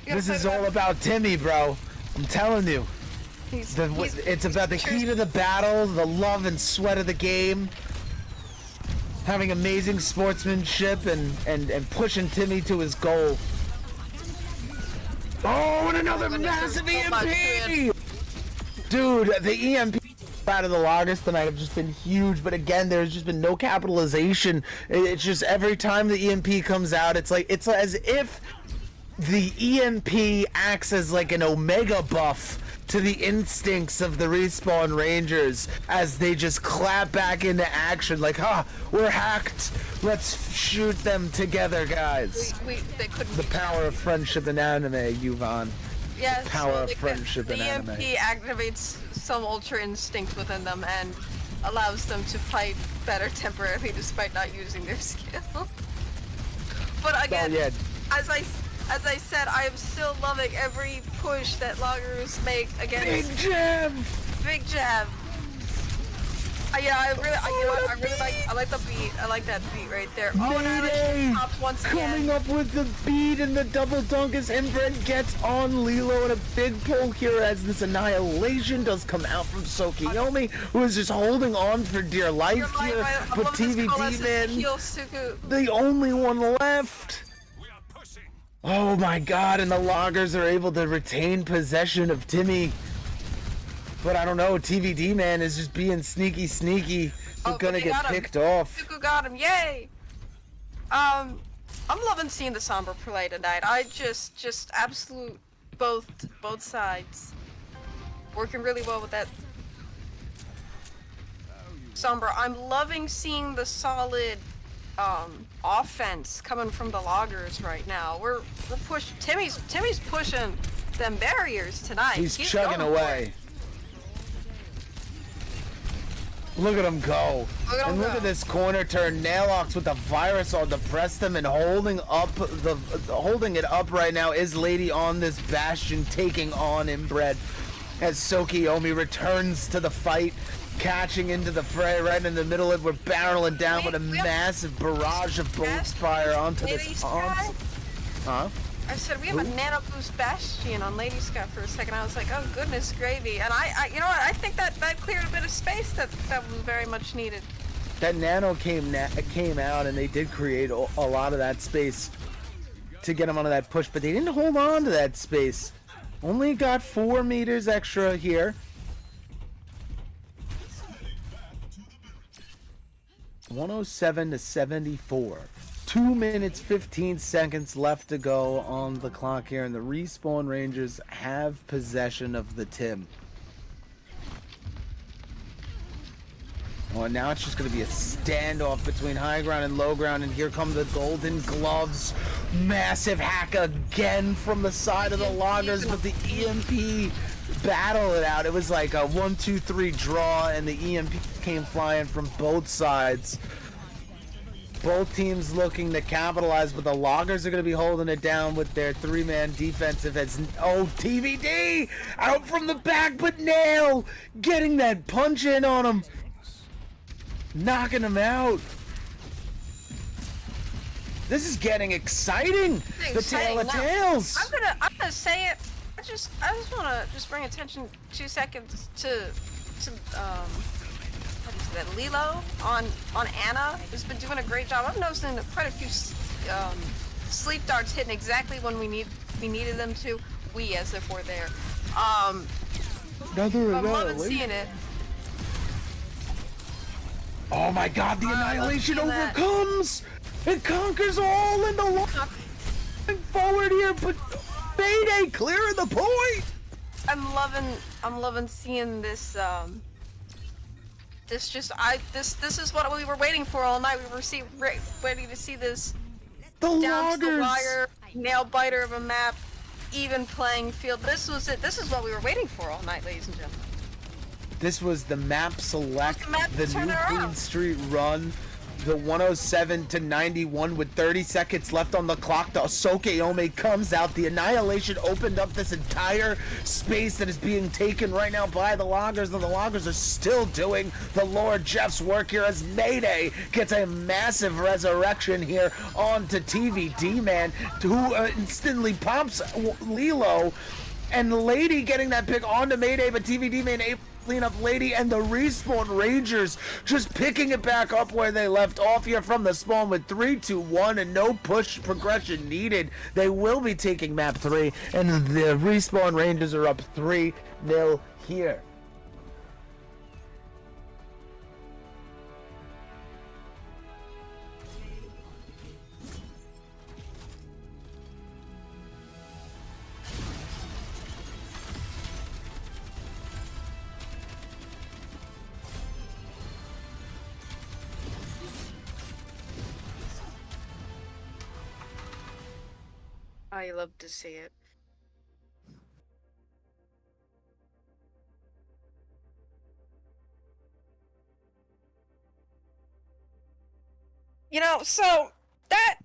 This is all about Timmy, bro. I'm telling you. It's about the heat of the battle, the love and sweat of the game, having amazing sportsmanship, and pushing Timmy to his goal. Oh, and another massive EMP! Dude, the EMP out of the loggers tonight have just been huge, but again, there's just been no capitalization. It's just every time the EMP comes out, it's as if the EMP acts as like an omega buff to the instincts of the Respawn Rangers as they just clap back into action like, we're hacked. Let's shoot them together, guys. They couldn't. The power of friendship in anime, Yuvon. Yes, Power of friendship in the anime. EMP activates some ultra instinct within them and allows them to fight better temporarily despite not using their skill. But again, as I said, I am still loving every push that loggers make against. Big jab! Big jab. Yeah, I like the beat. I like that beat right there. Oh, Mayday! Once Coming again. up with the beat and the double dunk as Inbred gets on Lilo, and a big pull here as this annihilation does come out from Sokiyomi, who is just holding on for dear life here. But TVD, man, the only one left. Oh my god, and the loggers are able to retain possession of Timmy. But I don't know, TVD, man, is just being sneaky. He's gonna get picked off. Suku got him, yay! I'm loving seeing the Sombra play tonight. I just absolute both sides. Working really well with that Sombra. I'm loving seeing the solid offense coming from the loggers right now. We're pushing. Timmy's pushing them barriers tonight. He's chugging away. Look at him go. Look at this corner turn. Nailbox with the virus on to press them and holding it up right now is Lady on this Bastion, taking on Inbred as Sokiyomi returns to the fight, catching into the fray right in the middle of it. We're barreling down with a massive barrage of bolts fire onto this Hans. Huh? I said we have a nano boost Bastion on Lady Sky for a second. I was like, oh goodness gravy. And I you know what? I think that cleared a bit of space that was very much needed. That nano came out, and they did create a lot of that space to get them onto that push, but they didn't hold on to that space. Only got 4 meters extra here. 107 to 74. 2 minutes 15 seconds left to go on the clock here, and the Respawn Rangers have possession of the Tim. Oh, and now it's just going to be a standoff between high ground and low ground, and here come the Golden Gloves. Massive hack again from the side of the loggers, but the EMP battle it out. It was like a 1-2-3 draw, and the EMP came flying from both sides. Both teams looking to capitalize, but the loggers are going to be holding it down with their 3-man defensive. TVD out from the back, but Nail getting that punch in on him, knocking him out. This is getting exciting. The tale of tales. I'm gonna say it. I just want to bring attention 2 seconds to that Lilo on Anna has been doing a great job. I'm noticing quite a few sleep darts hitting exactly when we needed them to. We, as if we're there. I'm loving seeing it. Oh my god, the Annihilation look at that. overcomes! It conquers all in the line forward here, but Mayday clearing the point! I'm loving seeing this, this is what we were waiting for all night. We were waiting to see this The down to the loggers! wire, nail biter of a map, even playing field. This was it. This is what we were waiting for all night, ladies and gentlemen. This was the map select, the turn new it Queen around. Street run, the 107 to 91 with 30 seconds left on the clock. The Ahsoka Ome comes out. The Annihilation opened up this entire space that is being taken right now by the loggers, and the loggers are still doing the Lord Jeff's work here as Mayday gets a massive resurrection here onto TVD Man, who instantly pops Lilo, and Lady getting that pick onto Mayday, but TVD Man able clean up Lady, and the Respawn Rangers just picking it back up where they left off here from the spawn with 3-2-1 and no push progression needed. They will be taking map 3, and the Respawn Rangers are up 3-0 here. I love to see it. You know, so that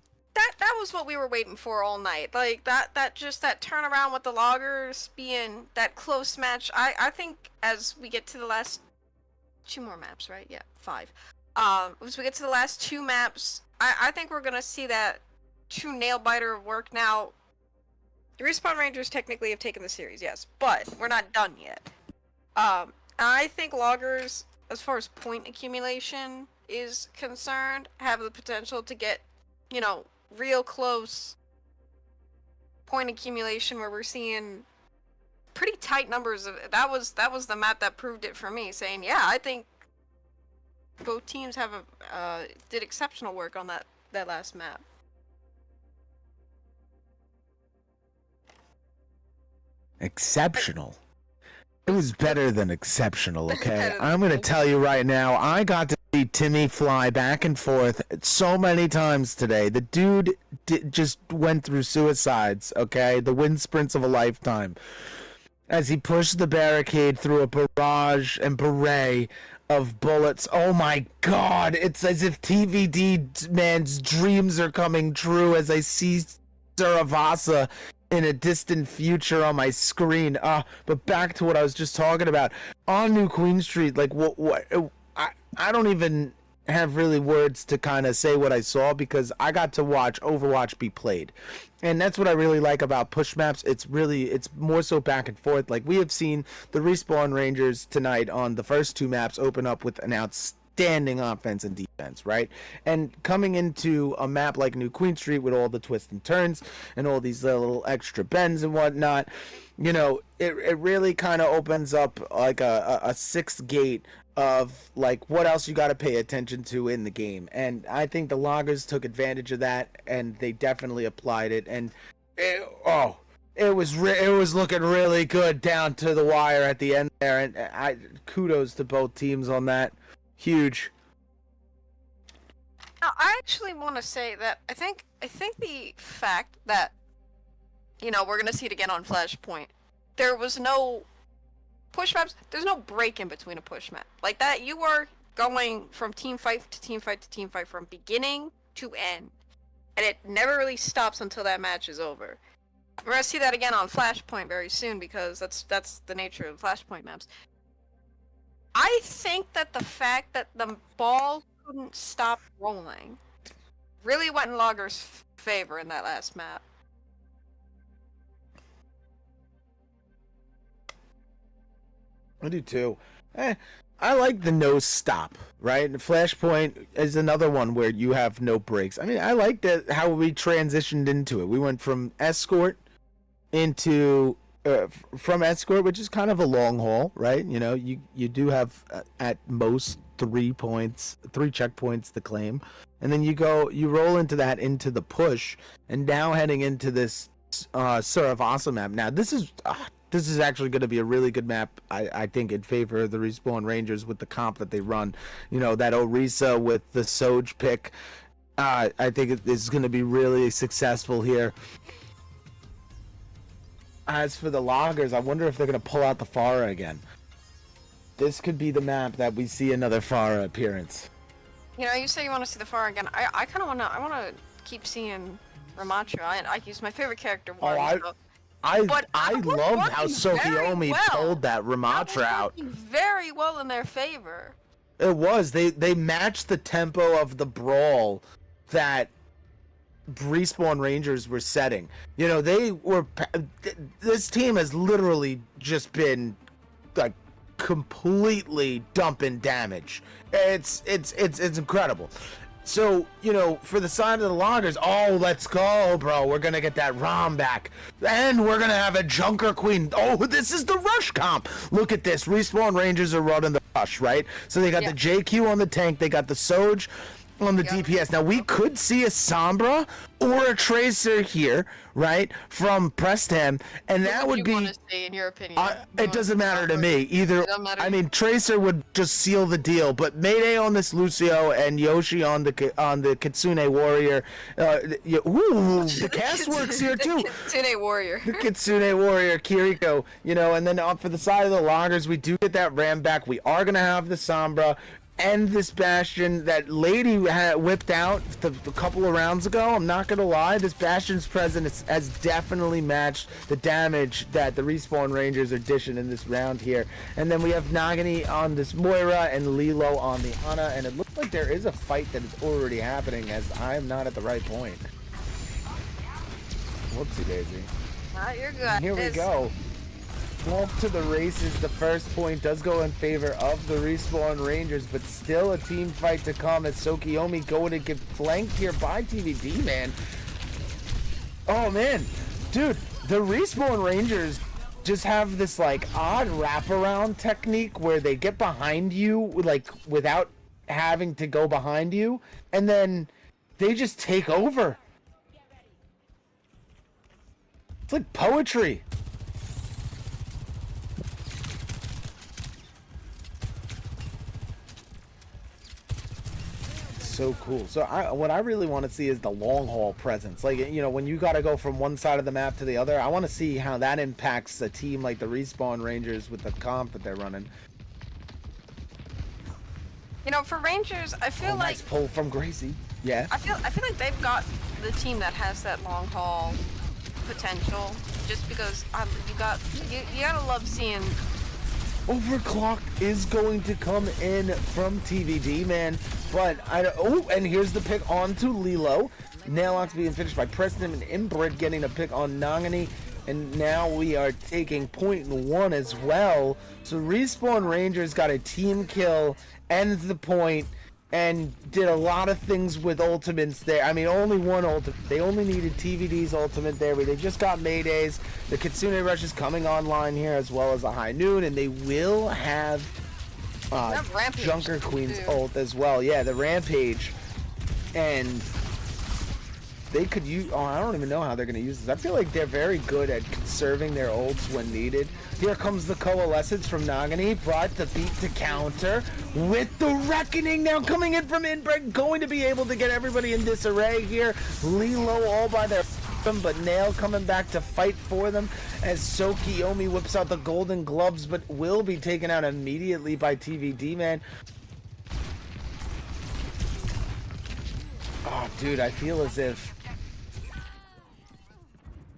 was what we were waiting for all night. Like that turnaround with the loggers being that close match. I think as we get to the last 2 more maps, right? Yeah, 5. As we get to the last 2 maps, I think we're gonna see that true nail biter work. Now, the Respawn Rangers technically have taken the series, yes, but we're not done yet. I think loggers, as far as point accumulation is concerned, have the potential to get, you know, real close point accumulation where we're seeing pretty tight numbers of that was the map that proved it for me, saying, yeah, I think both teams have did exceptional work on that last map. Exceptional. It was better than exceptional, okay? I'm going to tell you right now, I got to see Timmy fly back and forth so many times today. The dude just went through suicides, okay? The wind sprints of a lifetime. As he pushed the barricade through a barrage and beret of bullets. Oh my god, it's as if TVD Man's dreams are coming true as I see Saravasa in a distant future on my screen. But back to what I was just talking about. On New Queen Street, like, I don't even have really words to kind of say what I saw, because I got to watch Overwatch be played. And that's what I really like about push maps. It's more so back and forth. Like, we have seen the Respawn Rangers tonight on the first 2 maps open up with an outstanding offense and defense, right? And coming into a map like New Queen Street with all the twists and turns and all these little extra bends and whatnot, you know, it really kind of opens up like a sixth gate of like what else you got to pay attention to in the game. And I think the loggers took advantage of that, and they definitely applied it. And it was looking really good down to the wire at the end there, and kudos to both teams on that. Huge. Now, I actually want to say that I think the fact that, you know, we're gonna see it again on Flashpoint, there was no push maps. There's no break in between a push map like that. You are going from team fight to team fight to team fight from beginning to end, and it never really stops until that match is over. We're gonna see that again on Flashpoint very soon, because that's the nature of Flashpoint maps. I think that the fact that the ball couldn't stop rolling really went in Logger's favor in that last map. I do too. I like the no stop, right? Flashpoint is another one where you have no breaks. I mean, I like that how we transitioned into it. We went from escort into from escort, which is kind of a long haul, right? You know, you do have at most 3 checkpoints to claim, and then you roll into the push, and now heading into this Saravasa map. Now this is actually going to be a really good map, I think, in favor of the Respawn Rangers with the comp that they run. You know, that Orisa with the Soj pick. I think it is going to be really successful here. As for the Loggers, I wonder if they're going to pull out the Pharah again. This could be the map that we see another Pharah appearance. You know, you say you want to see the Pharah again. I kind of want to. I want to keep seeing Ramatra. I use my favorite character. I loved how Sokiomi pulled that Ramatra out. Very well in their favor. It was. They matched the tempo of the brawl that Respawn Rangers were setting. You know, this team has literally just been like completely dumping damage. It's incredible. So, you know, for the side of the Loggers, oh, let's go, bro. We're going to get that ROM back. And we're going to have a Junker Queen. Oh, this is the Rush comp. Look at this. Respawn Rangers are running the Rush, right? So they got the JQ on the tank. They got the Soj on the DPS. Now, we could see a Sombra or a Tracer here, right, from Prestham, and that would be... What do you want to say, in your opinion? It doesn't matter to me. Either, I mean, Tracer would just seal the deal, but Mayday on this Lucio and Yoshi on the Kitsune Warrior. Ooh, the cast works here, too. Kitsune Warrior. The Kitsune Warrior, Kiriko, you know, and then for the side of the Loggers, we do get that Ram back. We are going to have the Sombra and this Bastion that Lady whipped out a couple of rounds ago. I'm not gonna lie, this Bastion's presence has definitely matched the damage that the Respawn Rangers are dishing in this round here. And then we have Nagini on this Moira and Lilo on the Ana, and it looks like there is a fight that is already happening as I am not at the right point. Whoopsie daisy. You're good. Here we go. Off to the races. The first point does go in favor of the Respawn Rangers, but still a team fight to come as Sokiomi going to get flanked here by TVD, man. Oh, man. Dude, the Respawn Rangers just have this, like, odd wraparound technique where they get behind you, like, without having to go behind you, and then they just take over. It's like poetry. So cool. So what I really want to see is the long haul presence. Like, you know, when you got to go from one side of the map to the other, I want to see how that impacts a team like the Respawn Rangers with the comp that they're running. You know, for Rangers, I feel like nice pull from Gracie. Yeah. I feel like they've got the team that has that long haul potential. Just because you gotta love seeing. Overclock is going to come in from TVD, man. But and here's the pick onto Lilo. Naillock's being finished by Preston, and Inbred getting a pick on Nagini. And now we are taking point one as well. So Respawn Rangers got a team kill, ends the point, and did a lot of things with ultimates there. I mean, only one ultimate. They only needed TVD's ultimate there, but they just got Mayday's. The Kitsune Rush is coming online here, as well as a High Noon, and they will have Junker Queen's ult as well. Yeah, the Rampage. And they could use... Oh, I don't even know how they're going to use this. I feel like they're very good at conserving their ults when needed. Here comes the Coalescence from Nagini. Brought the beat to counter with the Reckoning now coming in from Inbred. Going to be able to get everybody in disarray here. Lilo all by their... But Nail coming back to fight for them as Sokiomi whips out the golden gloves, but will be taken out immediately by TVD, man. Oh, dude, I feel as if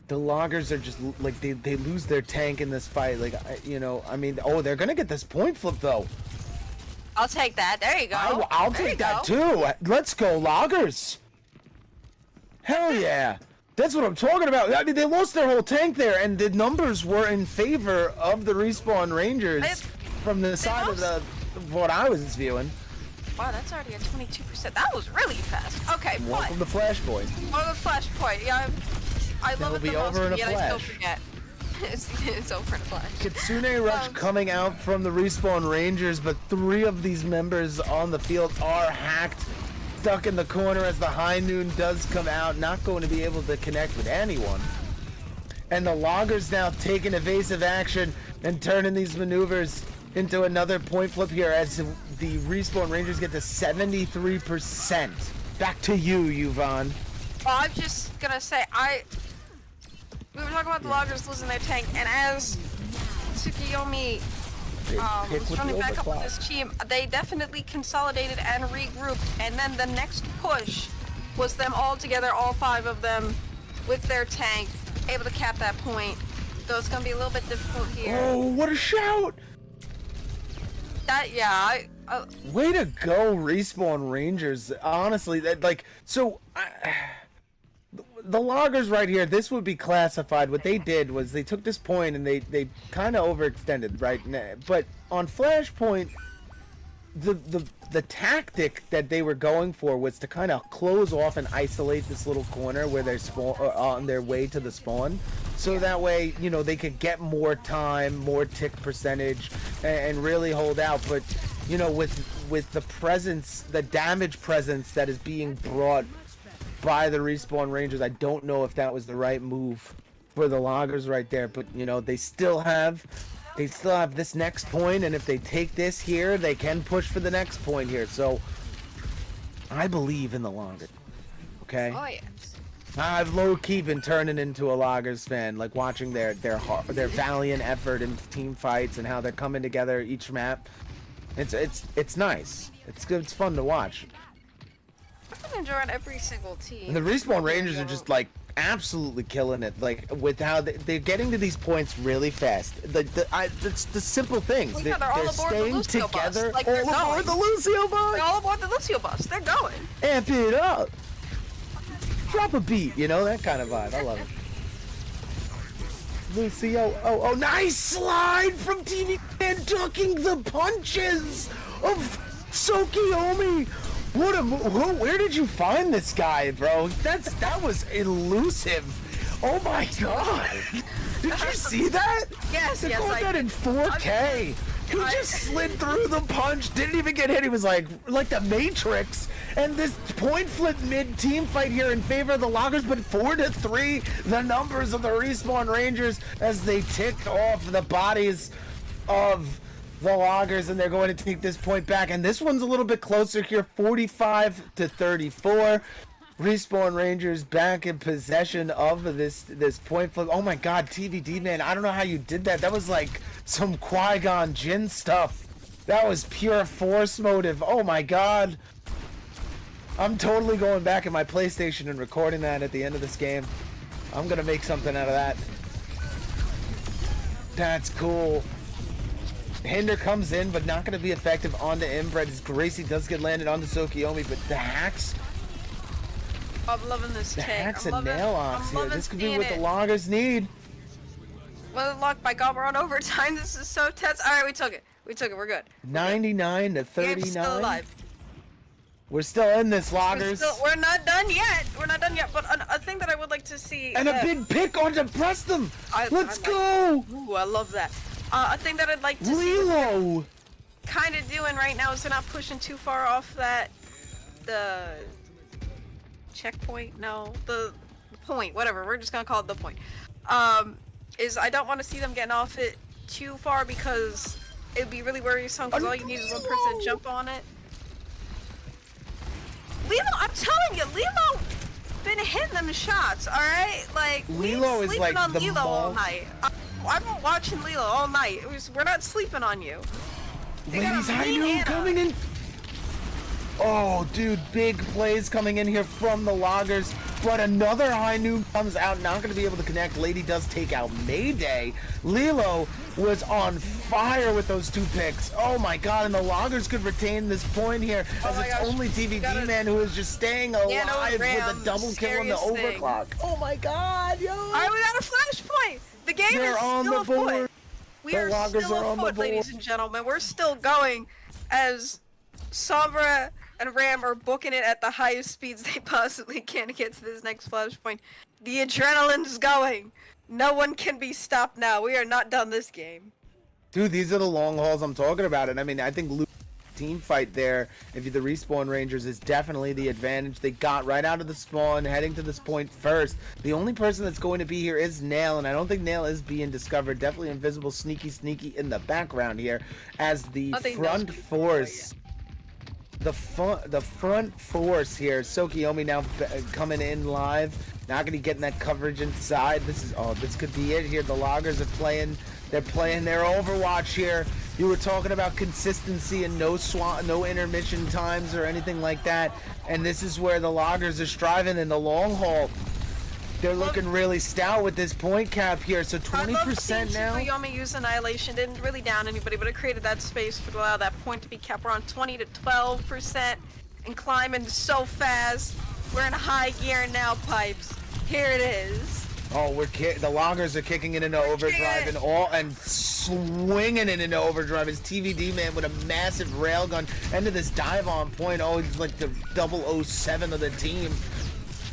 the Loggers are just like they lose their tank in this fight. Like, you know, I mean, oh, they're gonna get this point flip though. I'll take that. There you go. I'll take that too. Let's go, Loggers. Hell yeah. That's what I'm talking about. I mean, they lost their whole tank there, and the numbers were in favor of the Respawn Rangers from the side of what I was viewing. Wow, that's already at 22%. That was really fast. Okay, welcome to Flashpoint. Welcome to Flashpoint. Yeah, I love it the most, yet I still forget. it's over in a flash. Kitsune Rush coming out from the Respawn Rangers, but 3 of these members on the field are hacked, stuck in the corner as the High Noon does come out, not going to be able to connect with anyone. And the Loggers now taking evasive action and turning these maneuvers into another point flip here as the Respawn Rangers get to 73%. Back to you, Yvonne. Well, I'm just gonna say, we were talking about the Loggers losing their tank, and as Tsukiyomi was running back up with his team, they definitely consolidated and regrouped, and then the next push was them all together, all 5 of them, with their tank, able to cap that point. So it's gonna be a little bit difficult here. Oh, what a shout! Way to go, Respawn Rangers. Honestly, the Loggers right here, this would be classified. What they did was they took this point and they kind of overextended, right? But on Flashpoint, the tactic that they were going for was to kind of close off and isolate this little corner where they're on their way to the spawn, so that way, you know, they could get more time, more tick percentage, and really hold out. But you know, with the presence, the damage presence that is being brought by the Respawn Rangers, I don't know if that was the right move for the Loggers right there. But you know, they still have this next point, and if they take this here, they can push for the next point here. So I believe in the Loggers. Okay. Oh yes. I've low-key been turning into a Loggers fan, like watching their valiant effort in team fights and how they're coming together each map. It's nice. It's good. It's fun to watch. I'm enjoying every single team. And the Respawn Rangers are just like absolutely killing it, like with how they're getting to these points really fast. It's the simple things. Well, yeah, they're all aboard the Lucio together. Bus. Like, all they're aboard going. the Lucio bus. They're all aboard the Lucio bus. They're going. Amp it up. Drop a beat, you know, that kind of vibe. I love it. Lucio, oh, nice slide from TV and ducking the punches of Tsukiyomi. What a where did you find this guy, bro? That was elusive. Oh my god. Did you see that? Yes, they yes, caught that in 4K. He just slid through the punch, didn't even get hit. He was like the Matrix. And this point flip mid-team fight here in favor of the Loggers, but 4-3, the numbers of the Respawn Rangers as they tick off the bodies of the Loggers, and they're going to take this point back. And this one's a little bit closer here, 45-34. Respawn Rangers back in possession of this point flip. Oh my god, TVD, man, I don't know how you did that. That was like some Qui-Gon Jinn stuff. That was pure force motive. Oh my god. I'm totally going back in my PlayStation and recording that at the end of this game. I'm gonna make something out of that. That's cool. Hinder comes in, but not gonna be effective on the inbred as Gracie does get landed on the Tsukiyomi, but the hacks. I'm loving this The tank. hacks and nail-offs here. This could be what the it. Loggers need. Well, locked by God, we're on overtime. This is so tense. All right, we took it. We're good. 99-39. Game's still alive. We're still in this, Loggers. We're not done yet. But a thing that I would like to see. And a big pick onto Preston. Let's go. Ooh, I love that. A thing that I'd like to see. Lilo. Kind of doing right now is they're not pushing too far off the checkpoint. No, the point. Whatever. We're just gonna call it the point. Is I don't want to see them getting off it too far because it'd be really worrisome. Because all you need is one person to jump on it. Lilo, I'm telling you, Lilo been hitting them shots, alright? Like, Lilo is like on the Lilo all night. I've been watching Lilo all night. We're not sleeping on you. Ladies, High Noon coming in. Oh, dude, big plays coming in here from the Loggers. But another High Noon comes out, not going to be able to connect. Lady does take out Mayday. Lilo was on fire with those 2 picks. Oh my god, and the Loggers could retain this point here as it's only TVD Man who is just staying alive with a double kill on the overclock. Oh my god, yo! Alright, we got a flashpoint! The game is still afoot. We are still afoot, ladies and gentlemen. We're still going as Sombra and Ram are booking it at the highest speeds they possibly can to get to this next flashpoint. The adrenaline's going. No one can be stopped now. We are not done this game. Dude, these are the long hauls I'm talking about. And I mean, I think team fight there, if you're the Respawn Rangers, is definitely the advantage. They got right out of the spawn, heading to this point first. The only person that's going to be here is Nail, and I don't think Nail is being discovered. Definitely invisible, sneaky in the background here as the front force. The front force here. Sokiyomi now coming in live. Not going to get in that coverage inside. This could be it here. The Loggers are playing. They're playing their Overwatch here. You were talking about consistency and no intermission times or anything like that. And this is where the Loggers are striving in the long haul. They're looking really stout with this point cap here. So 20% now. Yomi used Annihilation. Didn't really down anybody, but it created that space for allow that point to be kept. We're on 20 to 12% and climbing so fast. We're in high gear now, Pipes. Here it is. Oh, the Loggers are kicking it into overdrive and swinging it into overdrive. His TVD man with a massive railgun into this dive on point. Oh, he's like the 007 of the team.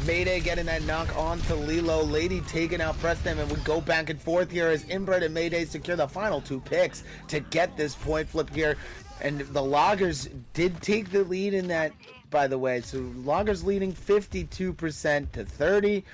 Mayday getting that knock on to Lilo. Lady taking out Preston, and we go back and forth here as Inbred and Mayday secure the final 2 picks to get this point flip here. And the Loggers did take the lead in that, by the way. So Loggers leading 52% to 30.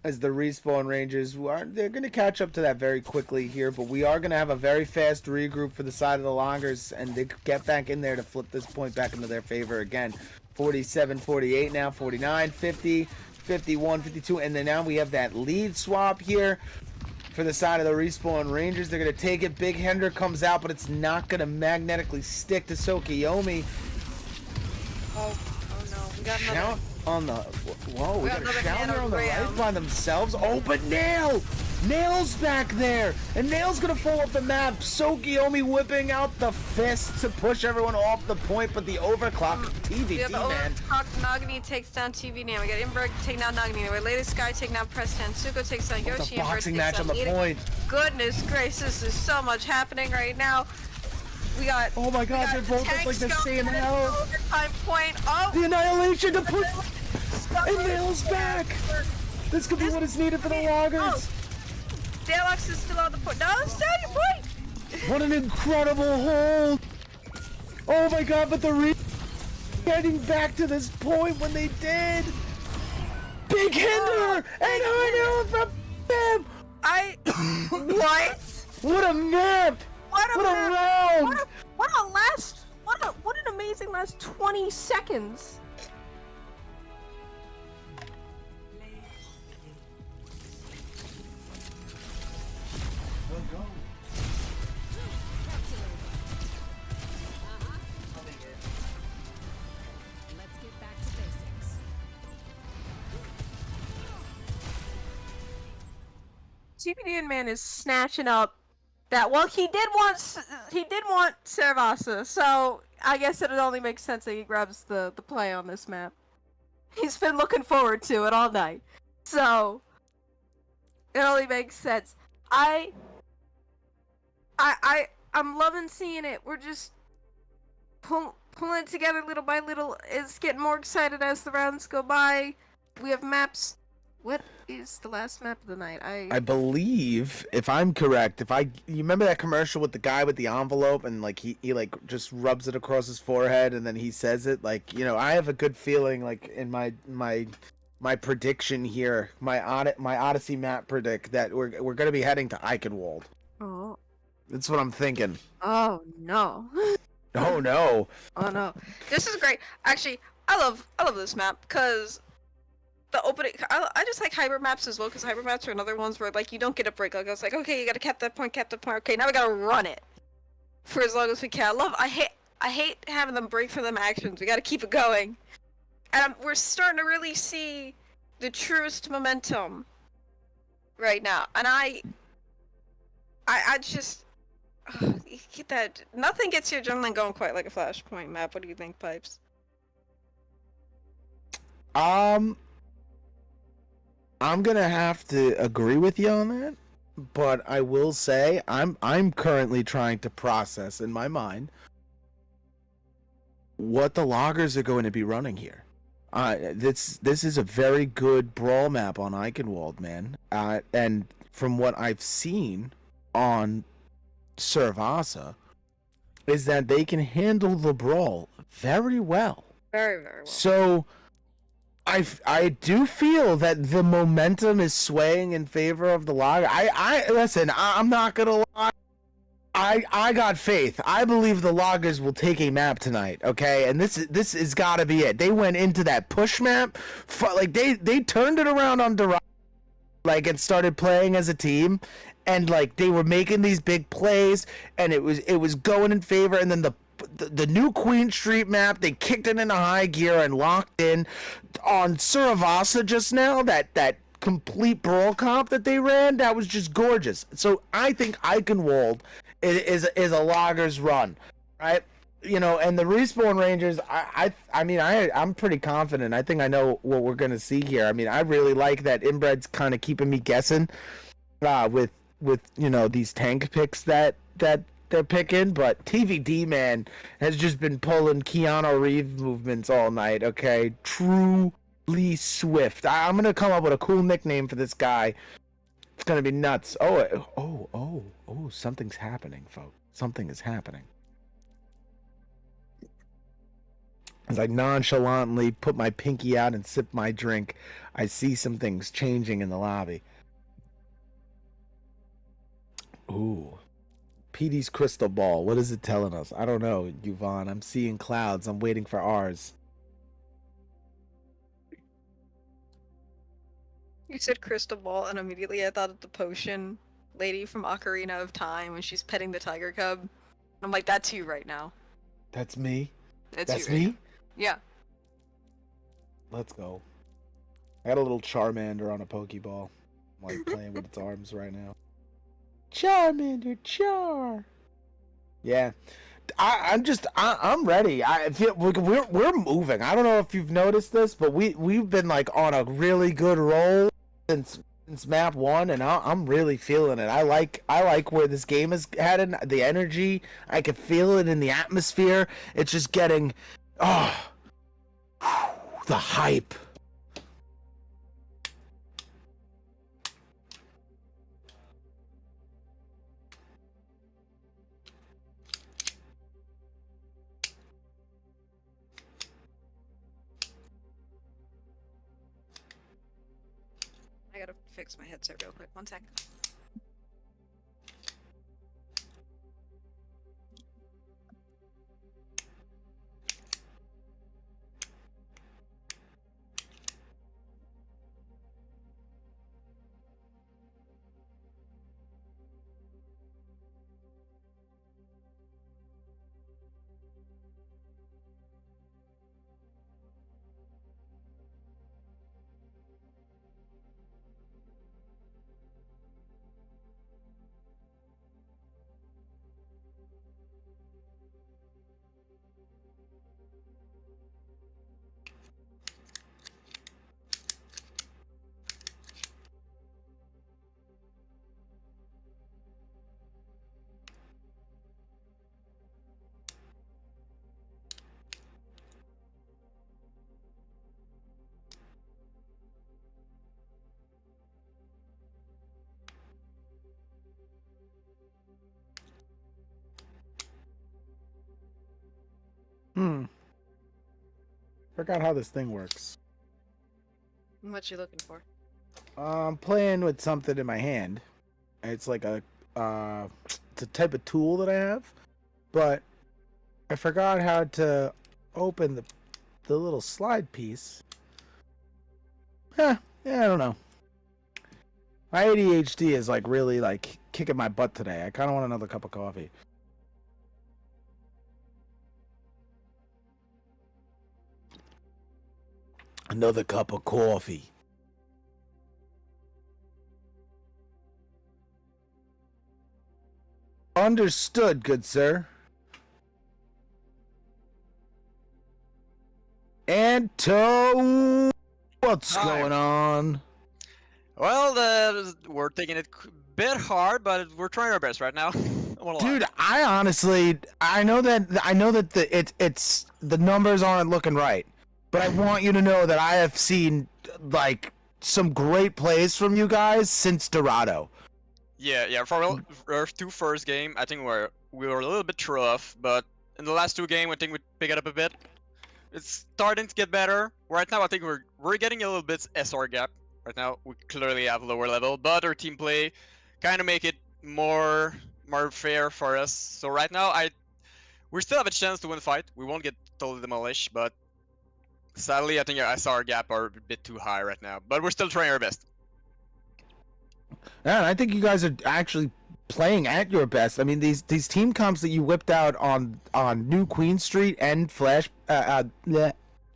As the Respawn Rangers, they're going to catch up to that very quickly here, but we are going to have a very fast regroup for the side of the Loggers, and they get back in there to flip this point back into their favor again. 47, 48 now, 49, 50, 51, 52, and then now we have that lead swap here for the side of the Respawn Rangers. They're going to take it. Big Hender comes out, but it's not going to magnetically stick to Sokiyomi. Oh no, we got another... On the we got a Challenger on the right by themselves. Oh, but Nail's back there, and Nail's gonna fall off the map. Sokiyomi whipping out the fist to push everyone off the point, but the overclock TVD man. Nagini takes down TVD. We got Inberg taking down Nagini. We Lady Sky taking down Preston. Suko takes down Yoshi. It's a boxing match on the point. Goodness gracious, there's so much happening right now. We got. Oh my gosh, they're both like the same health. Overtime point. Oh, the annihilation to push. And Nail's back! This could be what is needed for the Loggers! Oh. Daylox is still on the point. No, stay on your point! What an incredible hold! Oh my god, but getting back to this point when they did! Big Hinder! And I know the map! What? What a map! What a round! What an amazing last 20 seconds! TPD man is snatching up that. Well, he did want Servasa, so I guess it only makes sense that he grabs the play on this map. He's been looking forward to it all night, so it only makes sense. I'm loving seeing it. We're just pulling it together little by little. It's getting more excited as the rounds go by. We have maps. What is the last map of the night? I believe, if I'm correct, you remember that commercial with the guy with the envelope and like he like just rubs it across his forehead and then he says it, like, you know, I have a good feeling like in my prediction here, my Odyssey map predict that we're gonna be heading to Eichenwald. Oh. That's what I'm thinking. Oh no. Oh no. Oh no. This is great. Actually, I love this map because the opening, I just like hybrid maps as well, because hybrid maps are another ones where like you don't get a break. Like I was like, okay, you gotta cap that point. Okay, now we gotta run it for as long as we can. I hate having them break for them actions. We gotta keep it going, and we're starting to really see the truest momentum right now. And I just get that. Nothing gets your adrenaline going quite like a Flashpoint map. What do you think, Pipes? I'm gonna have to agree with you on that, but I will say I'm currently trying to process in my mind what the loggers are going to be running here. This is a very good brawl map on Eichenwald, man. And from what I've seen on Servasa, is that they can handle the brawl very well. Very, very well. So I do feel that the momentum is swaying in favor of the Lager. I'm not gonna lie. I got faith. I believe the Loggers will take a map tonight, okay? And this has got to be it. They went into that push map, like they turned it around on Durai, like, and started playing as a team, and like they were making these big plays, and it was going in favor. And then the new Queen Street map, they kicked it into high gear and locked in on Suravasa just now. That complete brawl comp that they ran, that was just gorgeous. So I think Eichenwald is a Loggers run, right? You know, and the Respawn Rangers, I'm pretty confident. I think I know what we're gonna see here. I mean, I really like that Inbred's kind of keeping me guessing, with you know, these tank picks that they're picking. But TVD, man, has just been pulling Keanu Reeves movements all night. Okay, truly swift. I'm gonna come up with a cool nickname for this guy. It's gonna be nuts. Oh, something's happening, folks. Something is happening. As I nonchalantly put my pinky out and sip my drink, I see some things changing in the lobby. Ooh. PD's crystal ball. What is it telling us? I don't know, Yvonne. I'm seeing clouds. I'm waiting for ours. You said crystal ball, and immediately I thought of the potion lady from Ocarina of Time when she's petting the tiger cub. I'm like, that's you right now. That's me? That's you, me? right? Yeah. Let's go. I got a little Charmander on a Pokeball. I'm like playing with its arms right now. Charmander, Char. Yeah. I'm ready. I feel we're moving. I don't know if you've noticed this, but we've been like on a really good roll since map 1, and I'm really feeling it. I like where this game is headed. The energy, I can feel it in the atmosphere. It's just getting, the hype. I gotta fix my headset real quick. 1 sec. Forgot how this thing works. What you looking for? I'm playing with something in my hand. It's like it's a type of tool that I have, but I forgot how to open the little slide piece. Yeah, I don't know. My ADHD is like really like kicking my butt today. I kind of want another cup of coffee. Another cup of coffee. Understood, good sir. Anto, what's Hi. going on? Well, we're taking it a bit hard, but we're trying our best right now. Dude, I honestly, I know that it's the numbers aren't looking right, but I want you to know that I have seen like some great plays from you guys since Dorado. Yeah. For our two first game, I think we were a little bit rough, but in the last 2 games, I think we pick it up a bit. It's starting to get better. Right now, I think we're getting a little bit SR gap. Right now, we clearly have lower level, but our team play kind of make it more fair for us. So right now, we still have a chance to win the fight. We won't get totally demolished, but sadly, I think our SR gap are a bit too high right now. But we're still trying our best. Yeah, and I think you guys are actually playing at your best. I mean, these team comps that you whipped out on New Queen Street and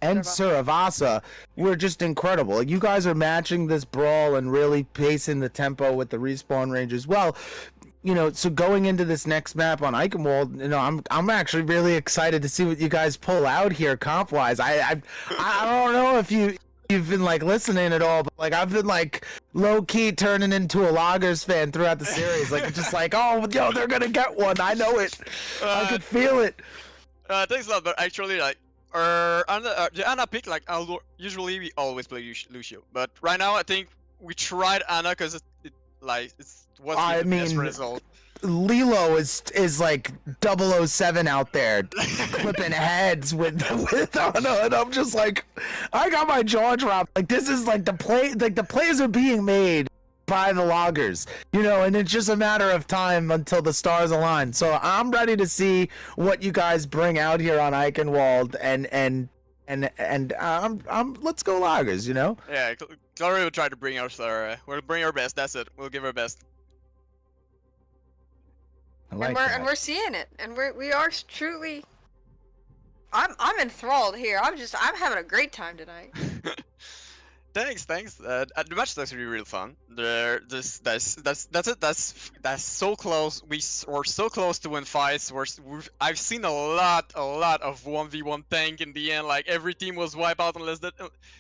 Suravasa were just incredible. You guys are matching this brawl and really pacing the tempo with the respawn range as well. You know, so going into this next map on Eichenwald, you know, I'm actually really excited to see what you guys pull out here comp wise. I don't know if you've been like listening at all, but like I've been like low key turning into a Loggers fan throughout the series. Like just like, oh yo, they're gonna get one. I know it. I could feel it. Thanks a lot, but actually like the Ana pick, like usually we always play Lucio, but right now I think we tried Ana because it wasn't the best result. Lilo is like 007 out there clipping heads with Ana, and I'm just like, I got my jaw dropped. Like this is like the plays are being made by the Loggers, you know, and it's just a matter of time until the stars align. So I'm ready to see what you guys bring out here on Eichenwald, and let's go Loggers, you know. Yeah, Glory will try to bring we'll bring our best. That's it. We'll give our best. And we're seeing it, and we are truly. I'm enthralled here. I'm having a great time tonight. Thanks. The match is actually really fun. That's it. That's so close. We're so close to win fights. I've seen a lot of 1v1 tank in the end. Like every team was wiped out unless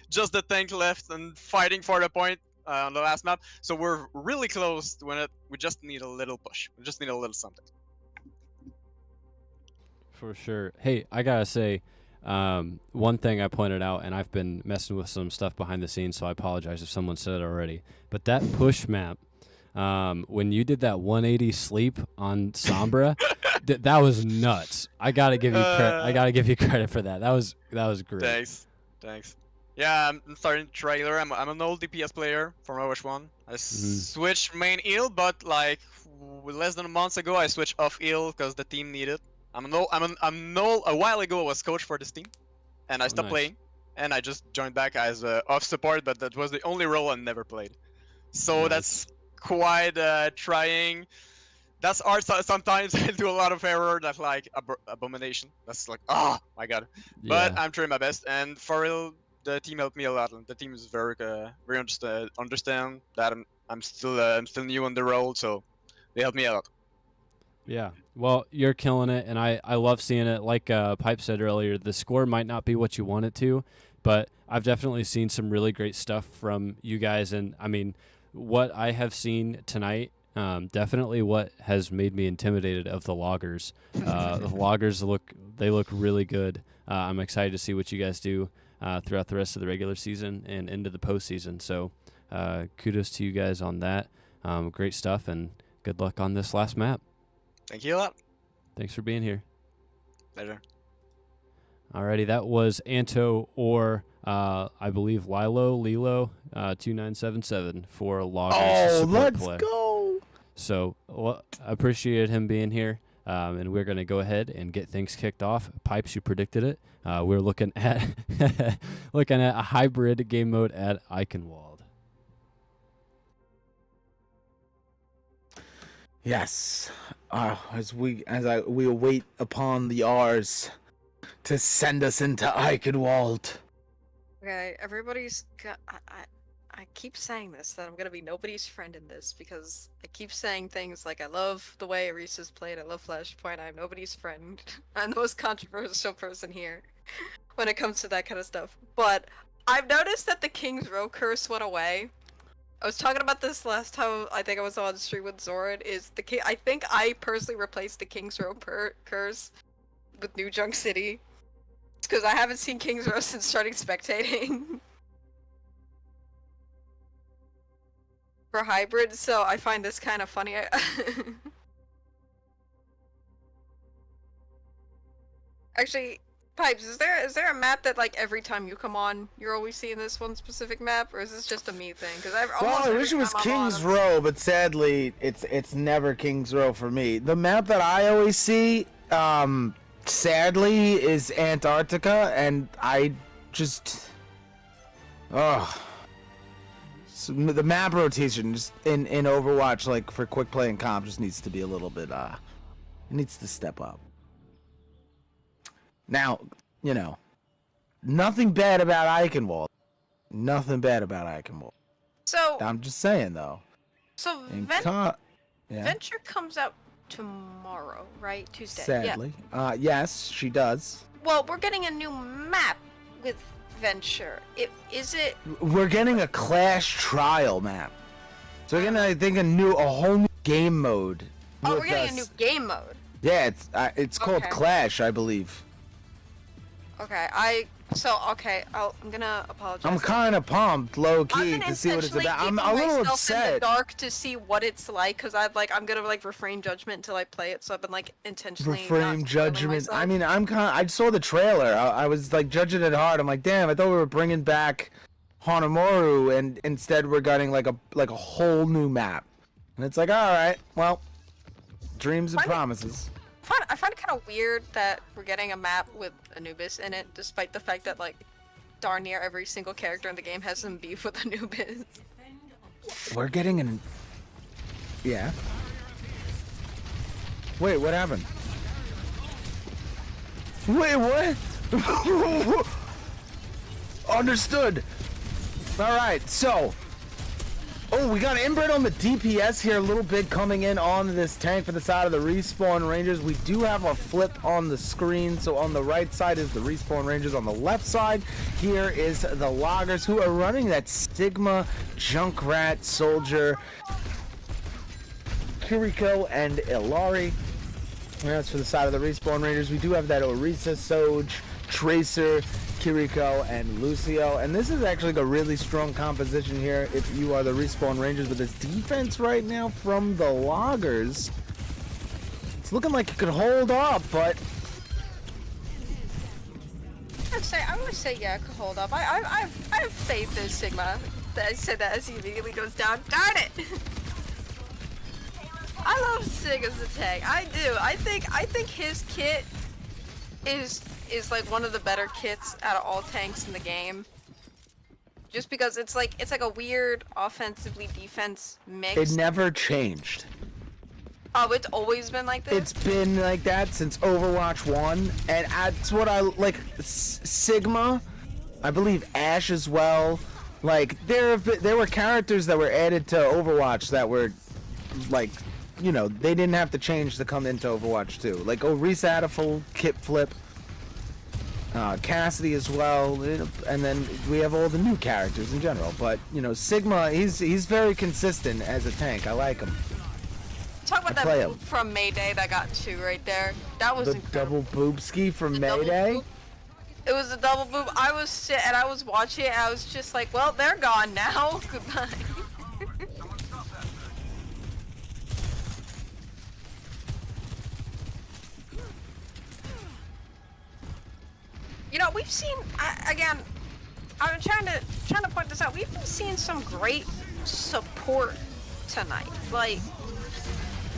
just the tank left and fighting for the point on the last map. So we're really close to win it. We just need a little push. We just need a little something. For sure. Hey, I gotta say, one thing I pointed out, and I've been messing with some stuff behind the scenes, so I apologize if someone said it already. But that push map, when you did that 180 sleep on Sombra, that was nuts. I gotta give you credit for that. That was great. Thanks. Yeah, I'm starting trailer. I'm an old DPS player from Overwatch 1. I switched main heal, but like less than a month ago, I switched off heal because the team needed. A while ago I was coach for this team, and I stopped playing, and I just joined back as off support, but that was the only role I never played. So that's quite trying. That's hard sometimes. I do a lot of error. That's like abomination. That's like, oh my god. Yeah. But I'm trying my best, and for real, the team helped me a lot. The team is very understand that I'm still new on the role, so they helped me a lot. Yeah, well, you're killing it, and I love seeing it. Like Pipe said earlier, the score might not be what you want it to, but I've definitely seen some really great stuff from you guys, and I mean, what I have seen tonight, definitely what has made me intimidated of the Loggers. The Loggers look really good. I'm excited to see what you guys do throughout the rest of the regular season and into the postseason. So kudos to you guys on that. Great stuff, and good luck on this last map. Thank you a lot. Thanks for being here. Pleasure. Alrighty, that was Anto or I believe Lilo 2977 for Loggers. Oh, let's go! So I appreciated him being here, and we're gonna go ahead and get things kicked off. Pipes, you predicted it. We're looking at a hybrid game mode at Eichenwald. Yes, as we await upon the R's to send us into Eichenwald. Okay, I keep saying this, that I'm gonna be nobody's friend in this, because I keep saying things like I love the way Arisa's played, I love Flashpoint, I'm nobody's friend. I'm the most controversial person here when it comes to that kind of stuff. But I've noticed that the King's Row curse went away, I was talking about this last time. I think I was on stream with Zoran. Is the king? I think I personally replaced the King's Row curse with New Junk City. It's because I haven't seen King's Row since starting spectating for hybrid. So I find this kind of funny. Actually, Pipes, is there a map that like every time you come on, you're always seeing this one specific map, or is this just a me thing? Because Well, I wish it was King's Row, but sadly, it's never King's Row for me. The map that I always see, sadly, is Antarctica, and I just, so the map rotation just in Overwatch, like for quick play and comp, just needs to be a little bit, it needs to step up. Now, you know, nothing bad about Eichenwald. Nothing bad about Eichenwald. So I'm just saying, though. So Venture comes out tomorrow, right? Tuesday. Sadly. Yeah. Yes, she does. Well, we're getting a new map with Venture. Is it? We're getting a Clash trial map. So we're getting, I think, a whole new game mode. Oh, we're getting a new game mode. Yeah, it's called Clash, I believe. Okay, I'm gonna apologize. I'm kind of pumped, low key, to see what it's about. I'm a little upset. In the dark to see what it's like, because I'm gonna refrain judgment until I play it. So I've been intentionally refrain judgment. I mean, I saw the trailer. I was judging it hard. I'm like, damn, I thought we were bringing back Hanamoru, and instead we're getting a whole new map. And it's all right, well, dreams and promises. I find it kind of weird that we're getting a map with Anubis in it, despite the fact that darn near every single character in the game has some beef with Anubis. We're getting yeah. Wait, what happened? Wait, what? Understood. All right, so. Oh, we got inbred on the DPS here, a little bit coming in on this tank for the side of the Respawn Rangers. We do have a flip on the screen, so on the right side is the Respawn Rangers. On the left side, here is the Loggers, who are running that Sigma Junkrat Soldier, Kiriko and Ilari. And that's for the side of the Respawn Rangers. We do have that Orisa, Soj, Tracer, Kiriko, and Lucio, and this is actually a really strong composition here if you are the Respawn Rangers. With this defense right now from the Loggers, it's looking like it could hold up, but I would say yeah, it could hold up. I have faith in Sigma. I said that as he immediately goes down. Darn it! I love Sig as a tank. I do. I think his kit is one of the better kits out of all tanks in the game. Just because it's a weird offensively defense mix. It never changed. Oh, it's always been like this? It's been like that since Overwatch 1, and that's what I like. Sigma, I believe Ashe as well. There were characters that were added to Overwatch that were they didn't have to change to come into Overwatch 2. Orisa had a full kit flip. Cassidy as well, and then we have all the new characters in general. But Sigma, he's very consistent as a tank. I like him. Talk about that boob from Mayday that got 2 right there. That was incredible. Double boobski from Mayday. It was a double boob. I was watching it. And I was just like, well, they're gone now. Goodbye. We've seen again. I'm trying to point this out. We've been seeing some great support tonight.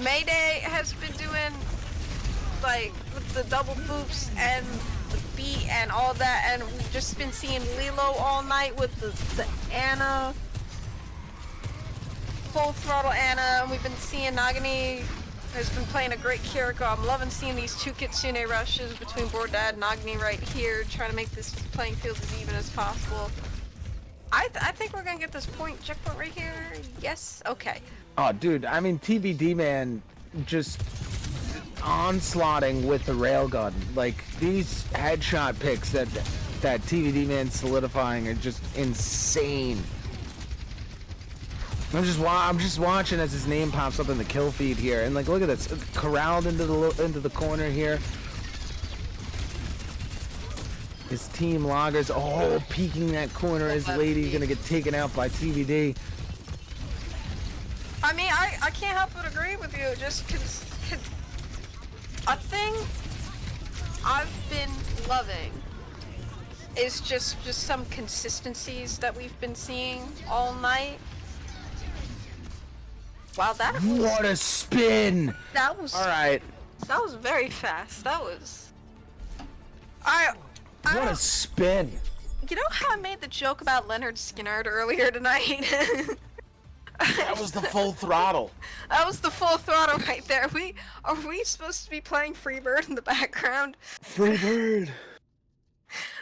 Mayday has been doing with the double boops and the beat and all that, and we've just been seeing Lilo all night with the Ana, full throttle Ana, and we've been seeing Nagini has been playing a great Kiriko. I'm loving seeing these 2 Kitsune rushes between Bordad and Nagini right here, trying to make this playing field as even as possible. I think we're gonna get this checkpoint right here. Yes? Okay. Oh, dude, I mean, TVD man just onslaughting with the railgun. These headshot picks that TVD man solidifying are just insane. I'm just watching as his name pops up in the kill feed here, and like, look at this, corralled into the corner here. His team loggers, peeking that corner. His lady gonna get taken out by TVD. I mean, I can't help but agree with you. Just a thing I've been loving is just some consistencies that we've been seeing all night. Wow, what a spin! That was all right. That was very fast. That was. What a spin! You know how I made the joke about Leonard Skinner earlier tonight? That was the full throttle. That was the full throttle right there. Are we supposed to be playing Freebird in the background? Freebird.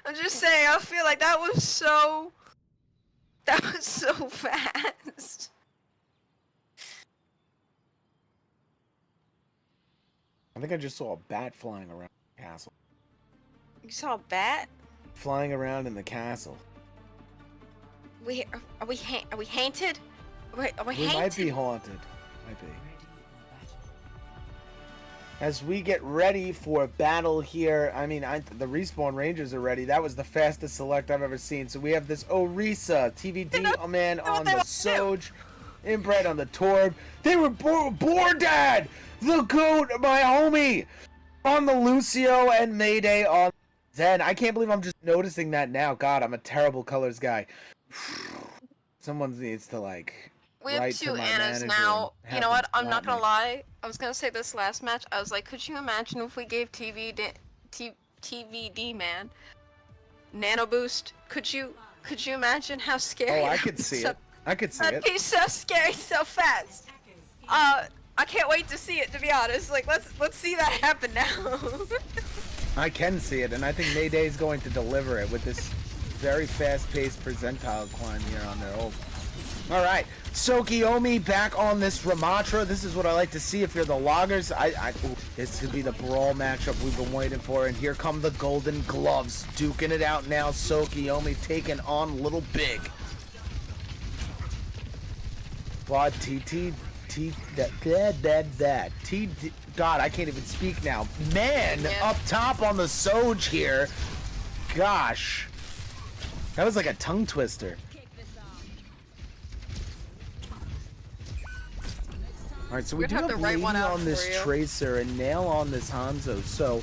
I'm just saying. I feel like that was so fast. I think I just saw a bat flying around the castle. You saw a bat? Flying around in the castle. Are we haunted? Are we We haunted? might be haunted. Might be. As we get ready for battle here, I mean, the Respawn Rangers are ready. That was the fastest select I've ever seen. So we have this Orisa, TVD man on the Soj, Inbred on the Torb. They were Bordad, the GOAT, my homie, on the Lucio, and Mayday on Zen. I can't believe I'm just noticing that now. God, I'm a terrible colors guy. Someone needs to We have write two to my Annas manager now. and You know have what? them I'm not slap gonna me. lie. I was gonna say this last match. I was like, could you imagine if we gave TVD man nano boost? Could you imagine how scary? Oh, I that could would see so- it. I could see That'd it. be so scary, so fast. I can't wait to see it. To be honest, like let's see that happen now. I can see it, and I think Mayday is going to deliver it with this very fast-paced percentile climb here on their ult. All right, Sokiomi back on this Ramatra. This is what I like to see if you're the loggers. Ooh, this could be the brawl matchup we've been waiting for, and here come the Golden Gloves, duking it out now. Sokiomi taking on Little Big. But God, I can't even speak now. Man, Yeah. up top on the Soj here. Gosh, that was like a tongue twister. All right, so we We're do gonna have have to write Lady one out on this for you. Tracer and Nail on this Hanzo. So,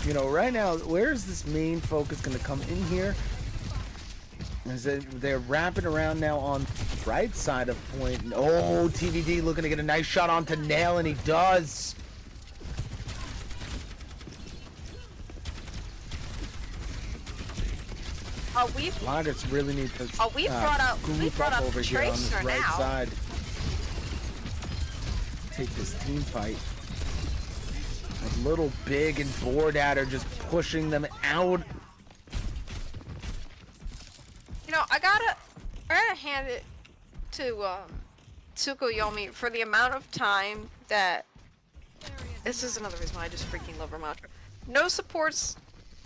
you know, right now, where is this main focus going to come in here? Is it, they're wrapping around now on the right side of point. Oh, TVD looking to get a nice shot onto Nail, and he does. Loggers really need to we brought out up over the here on this Tracer right now. side. Take this team fight. A Little Big and Bordad are just pushing them out. You know, I gotta hand it to Tsukuyomi for the amount of time that. This is another reason why I just freaking love Ramatra. No supports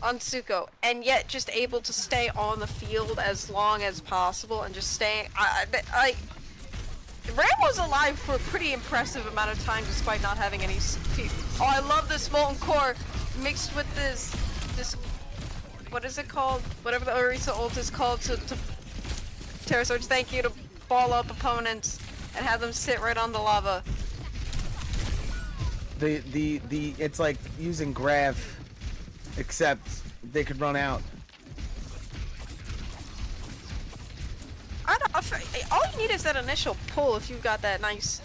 on Tsuko, and yet just able to stay on the field as long as possible and just stay. Ram was alive for a pretty impressive amount of time despite not having any. Oh, I love this Molten Core mixed with this. What is it called? Whatever the Orisa ult is called to Terra Surge. Thank you to ball up opponents and have them sit right on the lava. It's like using Grav, except they could run out. All you need is that initial pull if you've got that nice,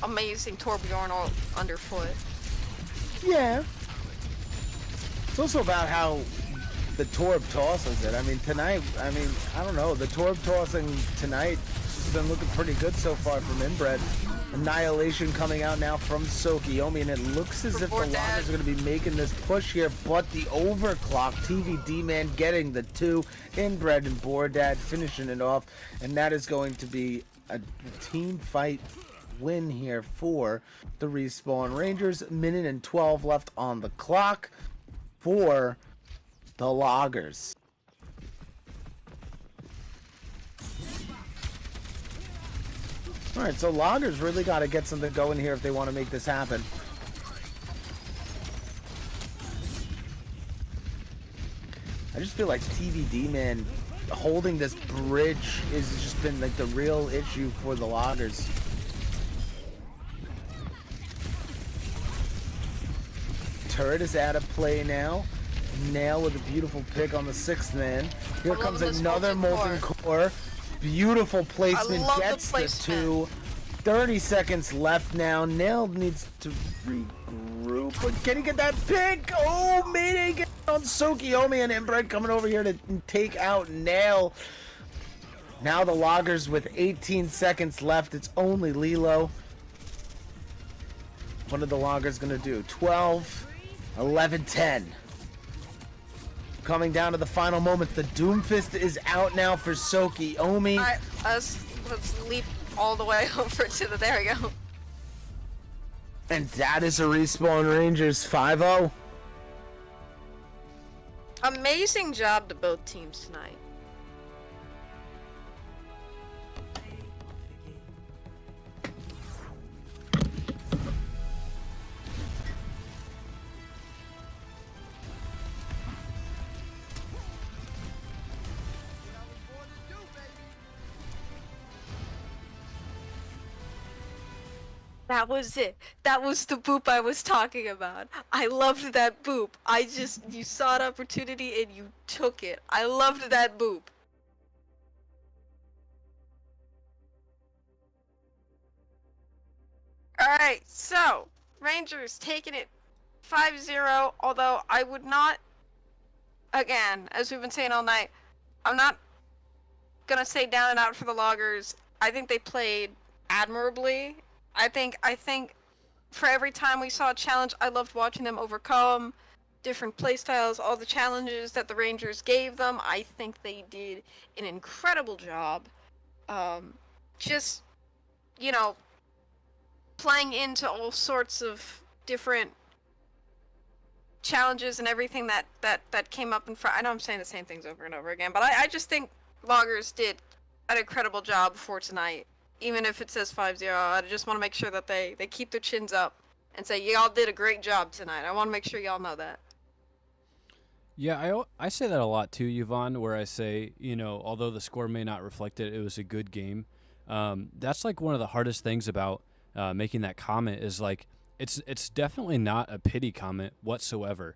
amazing Torbjorn underfoot. Yeah. It's also about how the Torb tosses it. I mean, tonight, I don't know. The Torb tossing tonight has been looking pretty good so far from Inbred. Annihilation coming out now from Sokiomi, and it looks as if the Loggers are going to be making this push here, but the overclock, TVD man getting the two, Inbred and Bordad finishing it off, and that is going to be a team fight win here for the Respawn Rangers. Minute and 12 left on the clock for the Loggers. All right, so Loggers really got to get something going here if they want to make this happen. I just feel like TVD, man, holding this bridge has just been like the real issue for the Loggers. Turret is out of play now. Nail with a beautiful pick on the 6th man. Here comes another Molten Core. Beautiful placement, gets the 2. 30 seconds left now. Nail needs to regroup, but can he get that pick? Oh, Mayday gets on Sokiomi, and Inbred coming over here to take out Nail. Now the Loggers with 18 seconds left. It's only Lilo. What are the Loggers gonna do? 12, 11, 10. Coming down to the final moments. The Doomfist is out now for Sokiomi. Alright, let's leap all the way over to the. There we go. And that is a Respawn Rangers 5-0. Amazing job to both teams tonight. That was it. That was the boop I was talking about. I loved that boop. You saw an opportunity and you took it. I loved that boop. Alright, so, Rangers taking it 5-0, although I would not, again, as we've been saying all night, I'm not gonna say down and out for the Loggers. I think they played admirably. I think for every time we saw a challenge, I loved watching them overcome different playstyles, all the challenges that the Rangers gave them. I think they did an incredible job. Just, you know, playing into all sorts of different challenges and everything that came up in front. I know I'm saying the same things over and over again, but I just think Loggers did an incredible job for tonight. Even if it says 5-0, I just want to make sure that they keep their chins up and say, y'all did a great job tonight. I want to make sure y'all know that. Yeah, I say that a lot too, Yvonne, where I say, you know, although the score may not reflect it, it was a good game. That's like one of the hardest things about making that comment is like, it's definitely not a pity comment whatsoever.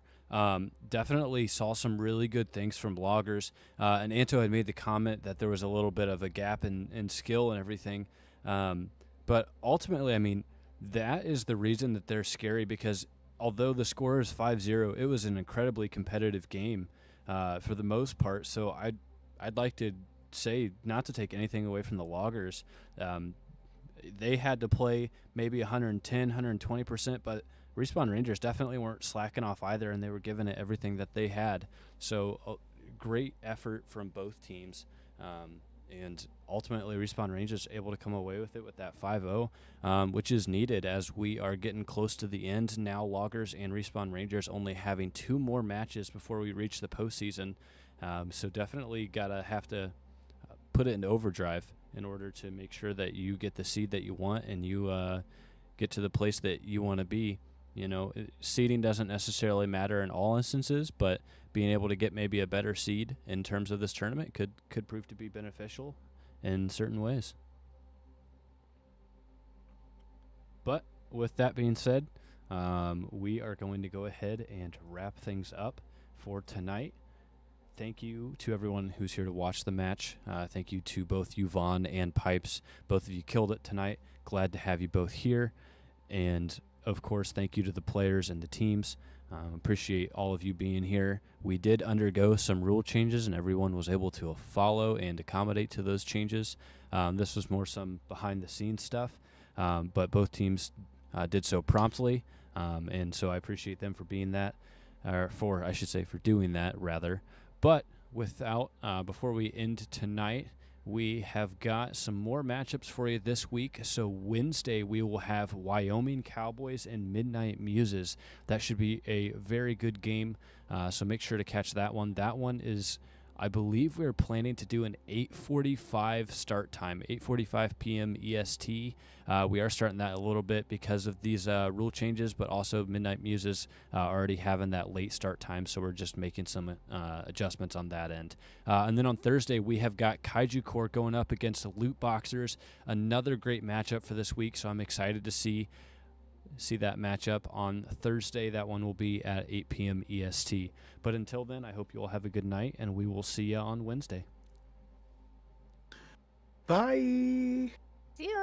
Definitely saw some really good things from Loggers. And Anto had made the comment that there was a little bit of a gap in skill and everything. But ultimately, I mean, that is the reason that they're scary, because although the score is 5-0, it was an incredibly competitive game for the most part. So I'd like to say, not to take anything away from the Loggers, they had to play maybe 110, 120%, but Respawn Rangers definitely weren't slacking off either, and they were giving it everything that they had. So great effort from both teams, and ultimately Respawn Rangers able to come away with it with that 5-0, which is needed as we are getting close to the end. Now Loggers and Respawn Rangers only having 2 more matches before we reach the postseason, so definitely have to put it into overdrive in order to make sure that you get the seed that you want and you get to the place that you want to be. You know, seeding doesn't necessarily matter in all instances, but being able to get maybe a better seed in terms of this tournament could prove to be beneficial in certain ways. But with that being said, we are going to go ahead and wrap things up for tonight. Thank you to everyone who's here to watch the match. Thank you to both Yvonne and Pipes. Both of you killed it tonight. Glad to have you both here. And of course, thank you to the players and the teams. Appreciate all of you being here. We did undergo some rule changes, and everyone was able to follow and accommodate to those changes. This was more some behind-the-scenes stuff, but both teams did so promptly, and so I appreciate them for being that, for doing that, rather. But before we end tonight, we have got some more matchups for you this week. So Wednesday, we will have Wyoming Cowboys and Midnight Muses. That should be a very good game, so make sure to catch that one. That one is, I believe we're planning to do an 8:45 start time, 8:45 p.m. EST. We are starting that a little bit because of these rule changes, but also Midnight Muses already having that late start time, so we're just making some adjustments on that end. And then on Thursday, we have got Kaiju Corps going up against the Loot Boxers, another great matchup for this week, so I'm excited to see that matchup on Thursday. That one will be at 8 p.m. EST. But until then, I hope you all have a good night, and we will see you on Wednesday. Bye. See ya.